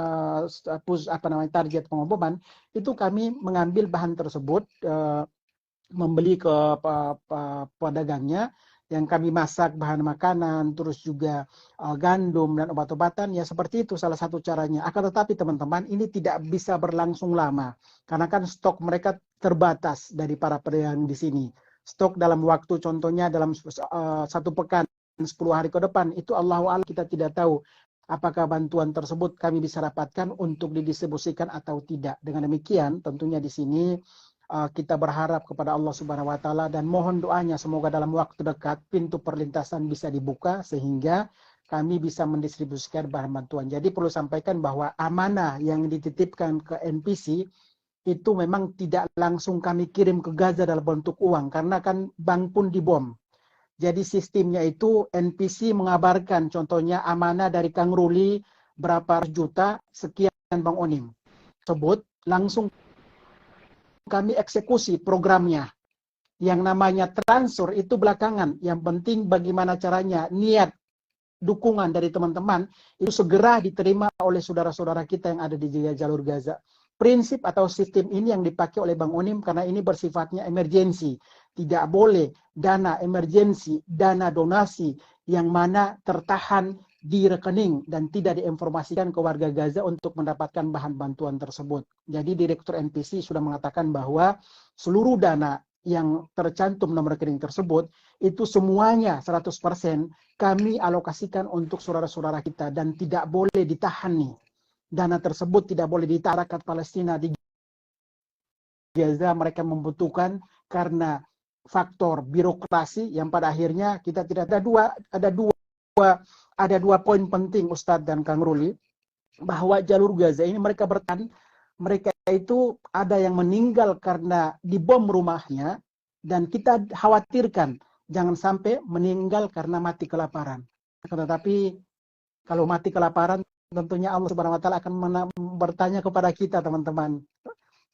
target pengoboman, itu kami mengambil bahan tersebut, membeli ke pedagangnya, yang kami masak bahan makanan, terus juga gandum dan obat-obatan, ya seperti itu salah satu caranya. Akan tetapi teman-teman, ini tidak bisa berlangsung lama, karena kan stok mereka terbatas dari para pedagang di sini. Stok dalam waktu, contohnya dalam 1 pekan, 10 hari ke depan, itu Allahu a'lam, kita tidak tahu apakah bantuan tersebut kami bisa dapatkan untuk didistribusikan atau tidak. Dengan demikian, tentunya di sini kita berharap kepada Allah Subhanahu wa taala dan mohon doanya semoga dalam waktu dekat pintu perlintasan bisa dibuka sehingga kami bisa mendistribusikan bahan bantuan. Jadi perlu sampaikan bahwa amanah yang dititipkan ke NPC itu memang tidak langsung kami kirim ke Gaza dalam bentuk uang karena kan bank pun dibom. Jadi sistemnya itu NPC mengabarkan contohnya amanah dari Kang Ruli berapa juta sekian Bang Onim tersebut langsung kami eksekusi programnya. Yang namanya transfer itu belakangan. Yang penting bagaimana caranya, niat, dukungan dari teman-teman itu segera diterima oleh saudara-saudara kita yang ada di jalur Gaza. Prinsip atau sistem ini yang dipakai oleh Bang Onim karena ini bersifatnya emergensi. Tidak boleh dana emergensi, dana donasi yang mana tertahan di rekening dan tidak diinformasikan ke warga Gaza untuk mendapatkan bahan bantuan tersebut. Jadi Direktur NPC sudah mengatakan bahwa seluruh dana yang tercantum nomor rekening tersebut itu semuanya 100% kami alokasikan untuk saudara-saudara kita dan tidak boleh ditahan nih. Dana tersebut tidak boleh ditahan rakyat Palestina di Gaza mereka membutuhkan karena faktor birokrasi yang pada akhirnya kita tidak ada dua poin penting Ustadz dan Kang Ruli bahwa jalur Gaza ini mereka bertahan, mereka itu ada yang meninggal karena dibom rumahnya dan kita khawatirkan jangan sampai meninggal karena mati kelaparan. Tetapi kalau mati kelaparan tentunya Allah Subhanahu wa taala akan bertanya kepada kita teman-teman,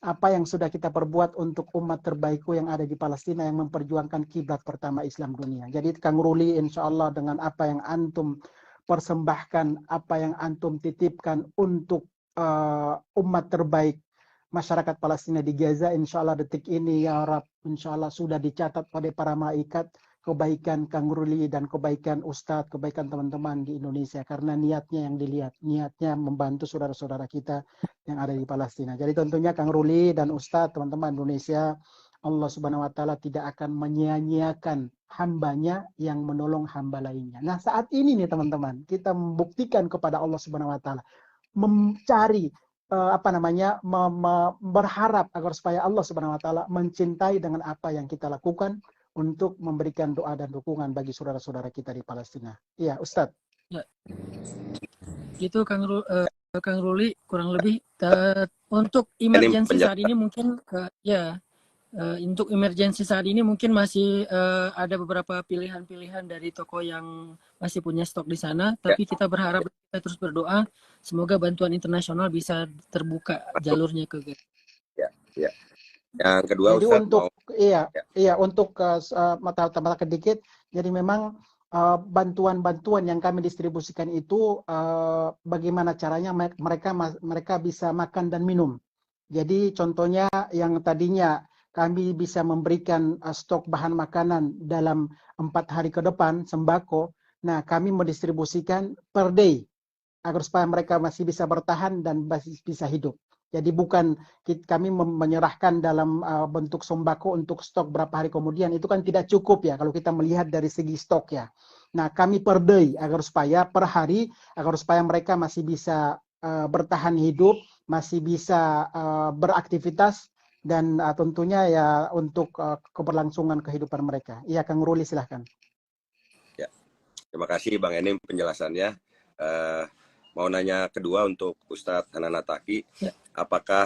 apa yang sudah kita perbuat untuk umat terbaikku yang ada di Palestina yang memperjuangkan kiblat pertama Islam dunia. Jadi Kang Ruli insya Allah dengan apa yang antum persembahkan, apa yang antum titipkan untuk umat terbaik masyarakat Palestina di Gaza, insya Allah detik ini ya Rab, insya Allah sudah dicatat oleh para malaikat kebaikan Kang Ruli dan kebaikan Ustadz, kebaikan teman-teman di Indonesia karena niatnya yang dilihat, niatnya membantu saudara-saudara kita yang ada di Palestina. Jadi tentunya Kang Ruli dan Ustadz, teman-teman Indonesia, Allah Subhanahu wa taala tidak akan menyia-nyiakan hambanya yang menolong hamba lainnya. Nah, saat ini nih teman-teman, kita membuktikan kepada Allah Subhanahu wa taala mencari berharap agar supaya Allah Subhanahu wa taala mencintai dengan apa yang kita lakukan untuk memberikan doa dan dukungan bagi saudara-saudara kita di Palestina. Iya, Ustadz. Ya. Itu Kang Ruli kurang lebih untuk emergensi saat ini mungkin untuk emergensi saat ini mungkin masih ada beberapa pilihan-pilihan dari toko yang masih punya stok di sana, tapi kita berharap kita terus berdoa semoga bantuan internasional bisa terbuka jalurnya ke Gaza. Ya. Yang kedua jadi Ustadz, untuk mata sedikit. Jadi memang bantuan-bantuan yang kami distribusikan itu bagaimana caranya mereka bisa makan dan minum. Jadi contohnya yang tadinya kami bisa memberikan stok bahan makanan dalam 4 hari ke depan sembako. Nah, kami mendistribusikan per day agar supaya mereka masih bisa bertahan dan masih bisa hidup. Jadi bukan kami menyerahkan dalam bentuk sembako untuk stok berapa hari kemudian, itu kan tidak cukup ya kalau kita melihat dari segi stok ya. Nah, kami per day agar supaya per hari agar supaya mereka masih bisa bertahan hidup, masih bisa beraktivitas dan tentunya ya untuk keberlangsungan kehidupan mereka. Iya, Kang Ruli silahkan. Ya, terima kasih Bang Enim penjelasannya. Mau nanya kedua untuk Ustadz Hanan Attaqi, apakah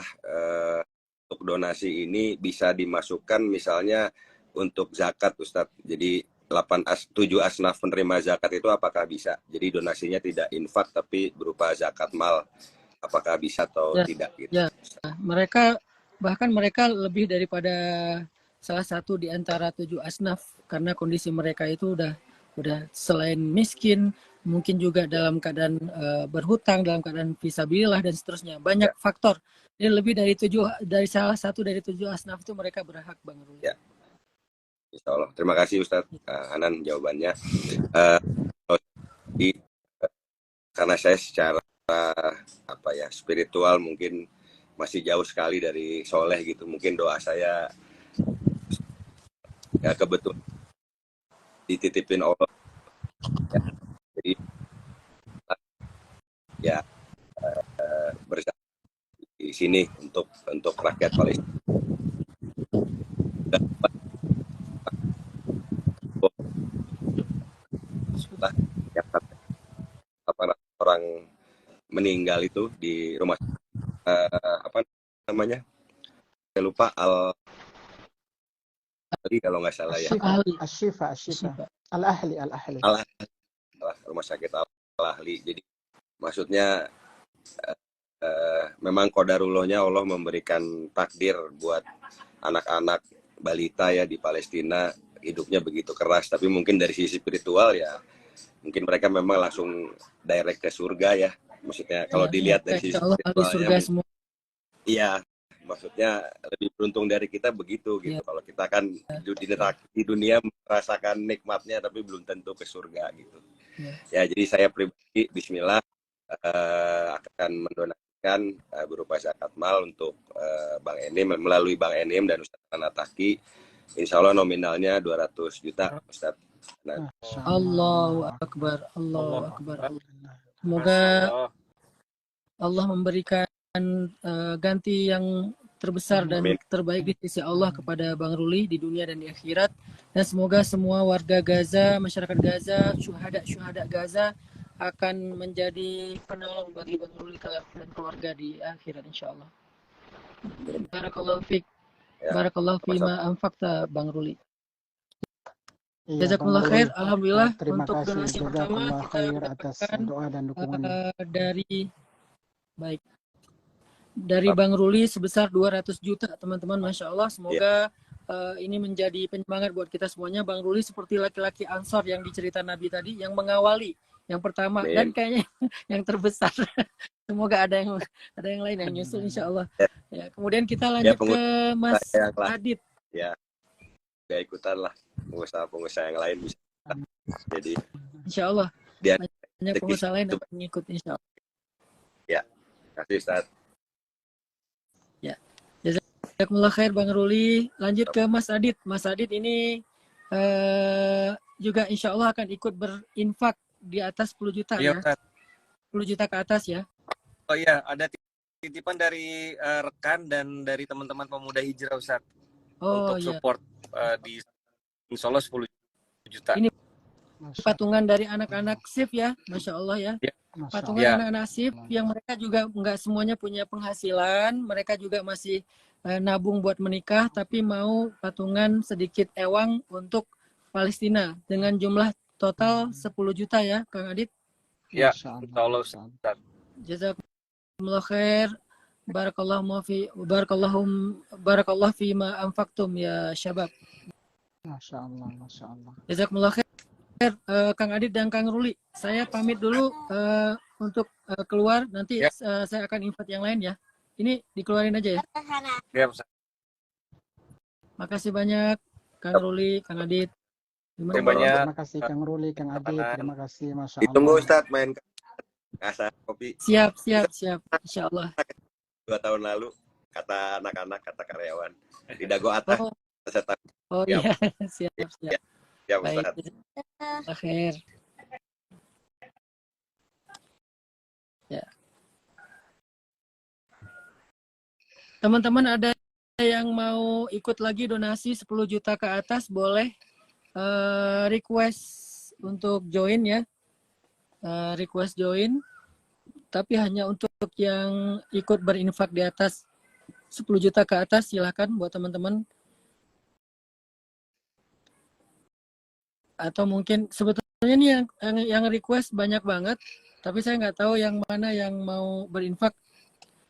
untuk donasi ini bisa dimasukkan misalnya untuk zakat Ustadz? Jadi 7 asnaf penerima zakat itu apakah bisa? Jadi donasinya tidak infak tapi berupa zakat mal. Apakah bisa atau tidak? Gitu. Ya, mereka lebih daripada salah satu di antara 7 asnaf karena kondisi mereka itu udah selain miskin, mungkin juga dalam keadaan berhutang, dalam keadaan fisabilillah dan seterusnya. Banyak faktor. Jadi lebih dari salah satu dari 7 asnaf itu mereka berhak, Bang Ruli. Ya. Insya Allah. Terima kasih Ustadz Hanan jawabannya. Karena saya secara spiritual mungkin masih jauh sekali dari soleh gitu. Mungkin doa saya ya kebetulan dititipin Allah. Ya. Jadi ya bersama di sini untuk rakyat Palestina. lah yang orang meninggal itu di rumah apa namanya? Saya lupa Al-Ali kalau nggak salah ya. Ashifa. Al-Ahli. Rumah sakit Al-Ahli. Jadi maksudnya memang qadarullahnya Allah memberikan takdir buat anak-anak balita ya di Palestina hidupnya begitu keras, tapi mungkin dari sisi spiritual ya mungkin mereka memang langsung direct ke surga ya, maksudnya kalau dilihat dari sisi spiritualnya iya, maksudnya lebih beruntung dari kita begitu gitu. Kalau kita kan di dunia merasakan nikmatnya tapi belum tentu ke surga gitu ya. Jadi saya pribadi bismillah akan mendonasikan berupa zakat mal untuk Bang Enim, melalui Bang Enim dan Ustadz Anataki. Insya Allah nominalnya 200 juta Ustadz. Nah, Allahu Akbar. Semoga Allah memberikan ganti yang terbesar dan terbaik di sisi Allah kepada Bang Ruli di dunia dan di akhirat. Dan semoga semua warga Gaza, masyarakat Gaza, syuhada Gaza akan menjadi penolong bagi Bang Ruli dan keluarga di akhirat insyaallah. Barakallahu fiik. Barakallahu fima anfaqta Bang Ruli. Jazakumullah khair. Alhamdulillah untuk donasi pertama kita atas doa dan dukungan dari Bang Ruli sebesar 200 juta teman-teman, Masya Allah. Semoga ini menjadi penyemangat buat kita semuanya. Bang Ruli seperti laki-laki Ansor yang dicerita Nabi tadi, yang mengawali yang pertama dan kayaknya yang terbesar. Semoga ada yang lain yang nyusul insya Allah. Ya, kemudian kita lanjut ke Mas Adit. Ya ikutan lah pengusaha yang lain bisa. Jadi insya Allah banyak pengusaha lain yang mengikut insya Allah. Ya, kasih Ustaz. Ya, jazakumullah khair Bang Ruli. Lanjut ke Mas Adit. Mas Adit ini juga insya Allah akan ikut berinfak di atas 10 juta ya. 10 juta ke atas ya. Oh iya, ada titipan dari rekan dan dari teman-teman pemuda hijrah Ustaz. Untuk support di Solo 10 juta. Ini patungan dari anak-anak SIF ya, Masya Allah ya. Patungan anak-anak SIF yang mereka juga nggak semuanya punya penghasilan, mereka juga masih nabung buat menikah, tapi mau patungan sedikit ewang untuk Palestina dengan jumlah total 10 juta ya, Kang Adit. Ya, Allah Ustaz. Jazakumullah khair. Barakallahu fi ma anfaqtum ya syabab. Masya Allah. Jazakumullah khair Kang Adit dan Kang Ruli. Saya pamit dulu untuk keluar, nanti saya akan invite yang lain ya. Ini dikeluarin aja ya. Ya, Ustaz. Makasih banyak Kang Ruli, Kang Adit. Terima kasih Kang Ruli, Kang Adit. Terima kasih, Masya Allah. Ditunggu Ustadz main kasar kopi. Siap. Insya Allah. 2 tahun lalu kata anak-anak, kata karyawan di Dago Atas. Oh iya, siap. Ya, Ustaz. Akhir. Ya. Teman-teman ada yang mau ikut lagi donasi 10 juta ke atas, boleh request untuk join ya. Request join, tapi hanya untuk yang ikut berinfak di atas 10 juta ke atas, silakan buat teman-teman. Atau mungkin sebetulnya nih yang request banyak banget, tapi saya nggak tahu yang mana yang mau berinfak.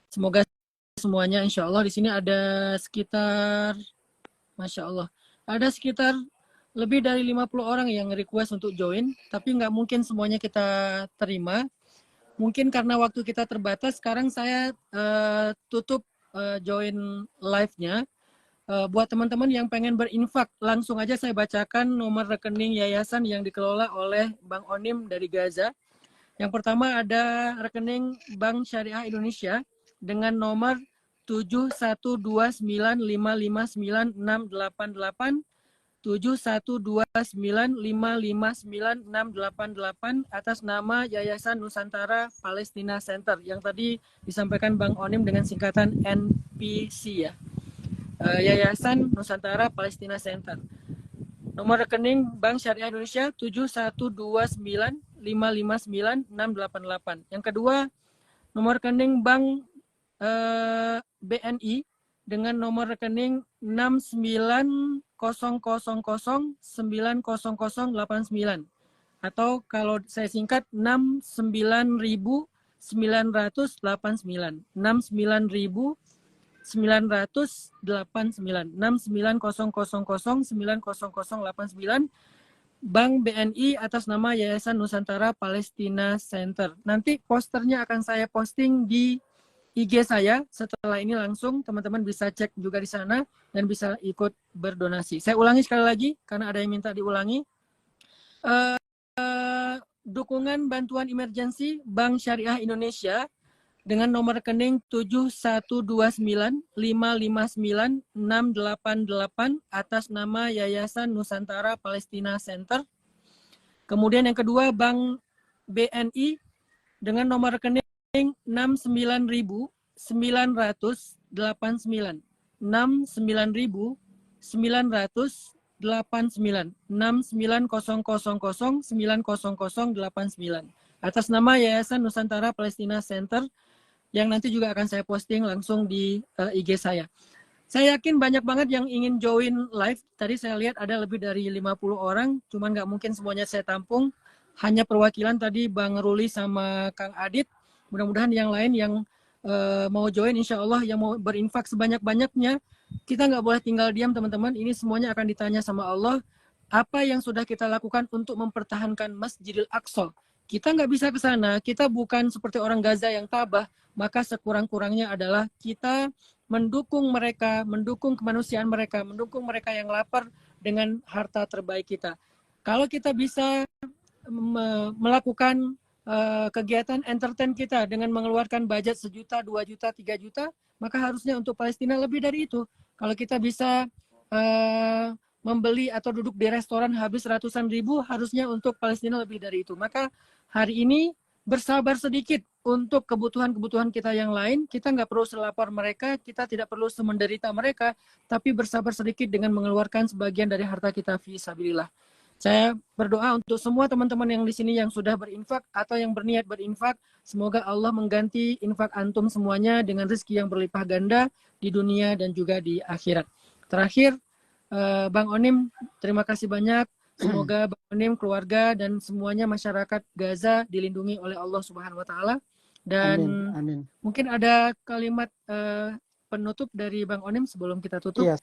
Semoga semuanya insya Allah. Di sini ada sekitar, Masya Allah, ada sekitar lebih dari 50 orang yang request untuk join, tapi nggak mungkin semuanya kita terima. Mungkin karena waktu kita terbatas, sekarang saya tutup join live-nya. Buat teman-teman yang pengen berinfak, langsung aja saya bacakan nomor rekening yayasan yang dikelola oleh Bang Onim dari Gaza. Yang pertama ada rekening Bank Syariah Indonesia dengan nomor 71295596688 71295596688 atas nama Yayasan Nusantara Palestina Center yang tadi disampaikan Bang Onim dengan singkatan NPC ya. Yayasan Nusantara Palestina Center. Nomor rekening Bank Syariah Indonesia 7129559688. Yang kedua, nomor rekening Bank BNI dengan nomor rekening 6900090089 atau kalau saya singkat 69.989 69.989 Bank BNI atas nama Yayasan Nusantara Palestina Center. Nanti posternya akan saya posting di IG saya. Setelah ini langsung teman-teman bisa cek juga di sana dan bisa ikut berdonasi. Saya ulangi sekali lagi karena ada yang minta diulangi. Dukungan bantuan emergensi Bank Syariah Indonesia dengan nomor rekening 7129559688 atas nama Yayasan Nusantara Palestina Center. Kemudian yang kedua Bank BNI dengan nomor rekening 69.989 69.989 atas nama Yayasan Nusantara Palestina Center yang nanti juga akan saya posting langsung di IG saya. Saya yakin banyak banget yang ingin join live. Tadi saya lihat ada lebih dari 50 orang, cuman nggak mungkin semuanya saya tampung. Hanya perwakilan tadi Bang Ruli sama Kang Adit. Mudah-mudahan yang lain yang mau join, insya Allah yang mau berinfak sebanyak-banyaknya. Kita nggak boleh tinggal diam teman-teman. Ini semuanya akan ditanya sama Allah. Apa yang sudah kita lakukan untuk mempertahankan Masjidil Aqsa? Kita nggak bisa ke sana. Kita bukan seperti orang Gaza yang tabah. Maka sekurang-kurangnya adalah kita mendukung mereka, mendukung kemanusiaan mereka, mendukung mereka yang lapar dengan harta terbaik kita. Kalau kita bisa melakukan kegiatan entertain kita dengan mengeluarkan budget 1 juta, 2 juta, 3 juta, maka harusnya untuk Palestina lebih dari itu. Kalau kita bisa membeli atau duduk di restoran habis ratusan ribu, harusnya untuk Palestina lebih dari itu. Maka hari ini bersabar sedikit untuk kebutuhan-kebutuhan kita yang lain. Kita nggak perlu selapar mereka, kita tidak perlu semenderita mereka, tapi bersabar sedikit dengan mengeluarkan sebagian dari harta kita fi sabilillah. Saya berdoa untuk semua teman-teman yang di sini yang sudah berinfak atau yang berniat berinfak, semoga Allah mengganti infak antum semuanya dengan rezeki yang berlimpah ganda di dunia dan juga di akhirat. Terakhir, Bang Onim, terima kasih banyak. Semoga Bang Onim, keluarga dan semuanya masyarakat Gaza dilindungi oleh Allah Subhanahu wa taala. Dan amin. Mungkin ada kalimat penutup dari Bang Onim sebelum kita tutup. Iya.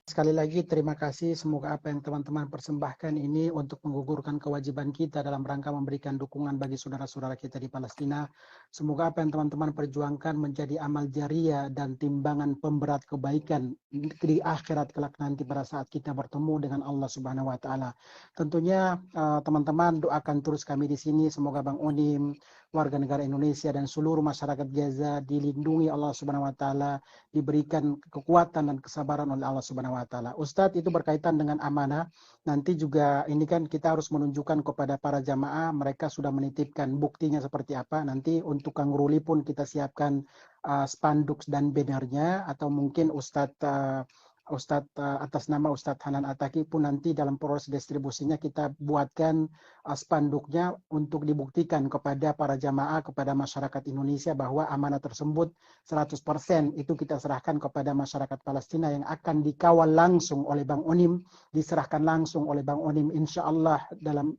Sekali lagi terima kasih, semoga apa yang teman-teman persembahkan ini untuk menggugurkan kewajiban kita dalam rangka memberikan dukungan bagi saudara-saudara kita di Palestina. Semoga apa yang teman-teman perjuangkan menjadi amal jariah dan timbangan pemberat kebaikan di akhirat kelak nanti pada saat kita bertemu dengan Allah Subhanahu wa taala. Tentunya teman-teman doakan terus kami di sini, semoga Bang Onim, warga negara Indonesia dan seluruh masyarakat Gaza dilindungi Allah Subhanahu wa taala, diberikan kekuatan dan kesabaran oleh Allah Subhanahu wa taala. Ustadz, itu berkaitan dengan amanah. Nanti juga ini kan kita harus menunjukkan kepada para jamaah, mereka sudah menitipkan buktinya seperti apa. Nanti untuk Kang Ruli pun kita siapkan spanduk dan bannernya, atau mungkin Ustadz atas nama Ustadz Hanan Ataki pun nanti dalam proses distribusinya kita buatkan spanduknya untuk dibuktikan kepada para jamaah, kepada masyarakat Indonesia bahwa amanah tersebut 100% itu kita serahkan kepada masyarakat Palestina yang akan dikawal langsung oleh Bang Onim, diserahkan langsung oleh Bang Onim insya Allah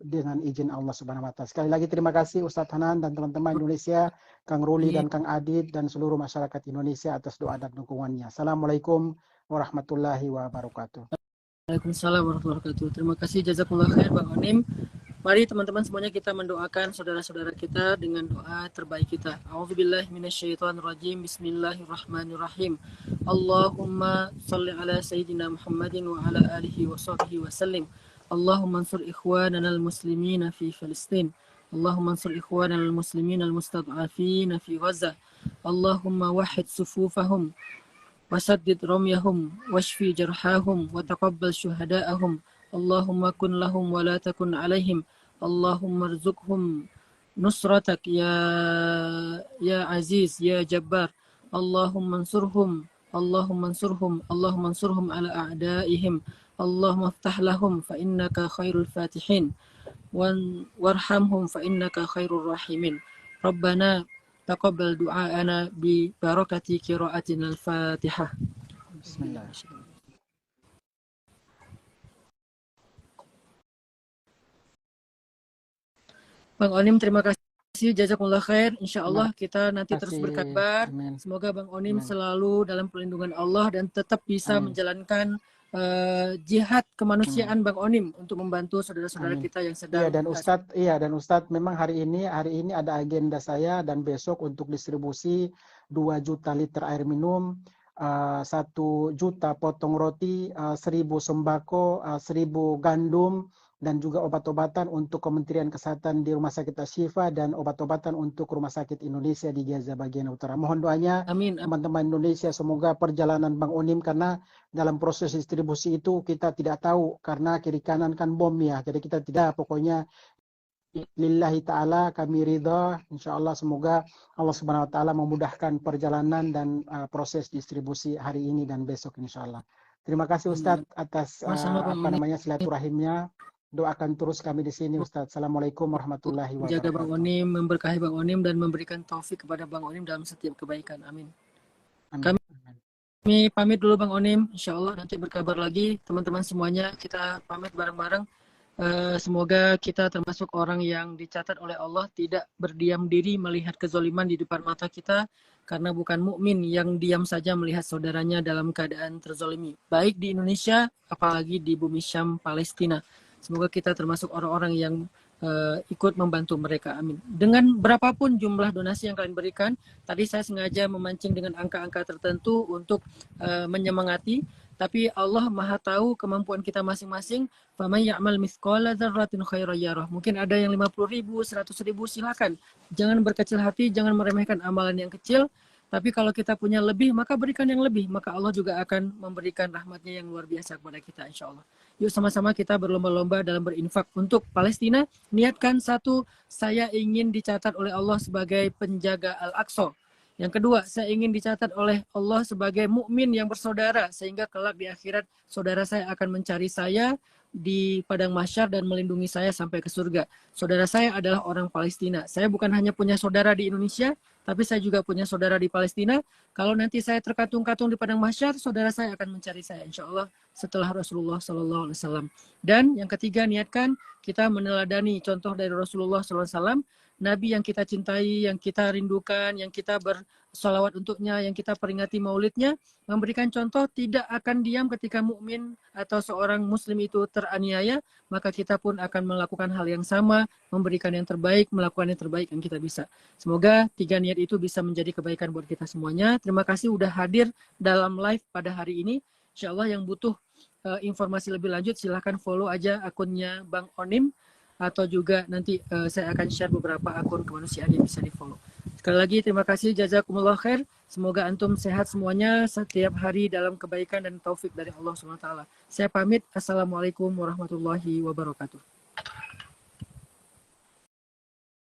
dengan izin Allah Subhanahu wa taala. Sekali lagi terima kasih Ustadz Hanan dan teman-teman Indonesia, Kang Ruli dan Kang Adit dan seluruh masyarakat Indonesia atas doa dan dukungannya. Assalamualaikum warahmatullahi wabarakatuh. Waalaikumsalam warahmatullahi wabarakatuh. Terima kasih, jazakumullah khair Bang Onim. Mari teman-teman semuanya kita mendoakan saudara-saudara kita dengan doa terbaik kita. A'udzubillahi minasyaitonirrajim. Bismillahirrahmanirrahim. Allahumma shalli ala sayyidina Muhammadin wa ala alihi wa sahbihi wa sallim. Allahumma ansur ikhwanana al-muslimina fi Palestin. Allahumma ansur ikhwanana al-muslimina al-mustad'afina fi Gaza. Allahumma wahhid sufufahum وسدد رميهم واشفي جرحاهم وتقبل شهداءهم اللهم كن لهم ولا تكن عليهم اللهم ارزقهم نصرتك يا عزيز يا جبار اللهم انصرهم Allahumma ansurhum ala a'daihim. Allahumma aftah lahum fa innaka khairul fatihin. Warhamhum fa innaka khairur rahimin. Rabbana taqabbal du'aana bi barakati qiraatina al-Fatihah. Bismillah. Bang Onim, terima kasih, jazakumullah khair. Insya Allah kita nanti terus berkabar. Amin. Semoga Bang Onim selalu dalam perlindungan Allah dan tetap bisa menjalankan jihad kemanusiaan Bang Onim untuk membantu saudara-saudara kita yang sedang. Dan Ustadz, memang hari ini ada agenda saya dan besok untuk distribusi 2 juta liter air minum, 1 juta potong roti, 1.000 sembako, 1.000 gandum, dan juga obat-obatan untuk Kementerian Kesehatan di Rumah Sakit Ashifa dan obat-obatan untuk Rumah Sakit Indonesia di Gaza bagian utara. Mohon doanya teman-teman Indonesia, semoga perjalanan Bang Onim, karena dalam proses distribusi itu kita tidak tahu karena kiri kanan kan bom ya, jadi kita tidak, pokoknya lillahi ta'ala kami ridha, insyaallah semoga Allah Subhanahu wa taala memudahkan perjalanan dan proses distribusi hari ini dan besok insyaallah. Terima kasih Ustadz atas silaturahimnya. Doakan terus kami di sini Ustadz. Assalamualaikum warahmatullahi wabarakatuh. Jaga Bang Onim, memberkahi Bang Onim dan memberikan taufik kepada Bang Onim dalam setiap kebaikan. Amin. Kami pamit dulu Bang Onim. Insya Allah nanti berkabar lagi teman-teman semuanya. Kita pamit bareng-bareng. Semoga kita termasuk orang yang dicatat oleh Allah tidak berdiam diri melihat kezaliman di depan mata kita, karena bukan mukmin yang diam saja melihat saudaranya dalam keadaan terzalimi, baik di Indonesia apalagi di bumi Syam Palestina. Semoga kita termasuk orang-orang yang ikut membantu mereka. Amin. Dengan berapapun jumlah donasi yang kalian berikan, tadi saya sengaja memancing dengan angka-angka tertentu untuk menyemangati. Tapi Allah Maha tahu kemampuan kita masing-masing. Faman ya'mal mithqala dzarratin khairan yarah. Mungkin ada yang 50.000, 100.000, silakan. Jangan berkecil hati, jangan meremehkan amalan yang kecil. Tapi kalau kita punya lebih, maka berikan yang lebih. Maka Allah juga akan memberikan rahmatnya yang luar biasa kepada kita, insya Allah. Yuk sama-sama kita berlomba-lomba dalam berinfak untuk Palestina. Niatkan satu, saya ingin dicatat oleh Allah sebagai penjaga Al-Aqsa. Yang kedua, saya ingin dicatat oleh Allah sebagai mukmin yang bersaudara, sehingga kelak di akhirat saudara saya akan mencari saya di padang mahsyar dan melindungi saya sampai ke surga. Saudara saya adalah orang Palestina. Saya bukan hanya punya saudara di Indonesia, tapi saya juga punya saudara di Palestina. Kalau nanti saya terkatung-katung di padang mahsyar, saudara saya akan mencari saya, insya Allah, setelah Rasulullah SAW. Dan yang ketiga, niatkan kita meneladani contoh dari Rasulullah SAW, Nabi yang kita cintai, yang kita rindukan, yang kita bersolawat untuknya, yang kita peringati maulidnya, memberikan contoh tidak akan diam ketika mukmin atau seorang muslim itu teraniaya, maka kita pun akan melakukan hal yang sama, memberikan yang terbaik, melakukan yang terbaik yang kita bisa. Semoga 3 niat itu bisa menjadi kebaikan buat kita semuanya. Terima kasih udah hadir dalam live pada hari ini. Insya Allah yang butuh informasi lebih lanjut silahkan follow aja akunnya Bang Onim, atau juga nanti saya akan share beberapa akun kemanusiaan yang bisa di follow. Sekali lagi terima kasih, jazakumullah khair. Semoga antum sehat semuanya setiap hari dalam kebaikan dan taufik dari Allah SWT. Saya pamit. Assalamualaikum warahmatullahi wabarakatuh.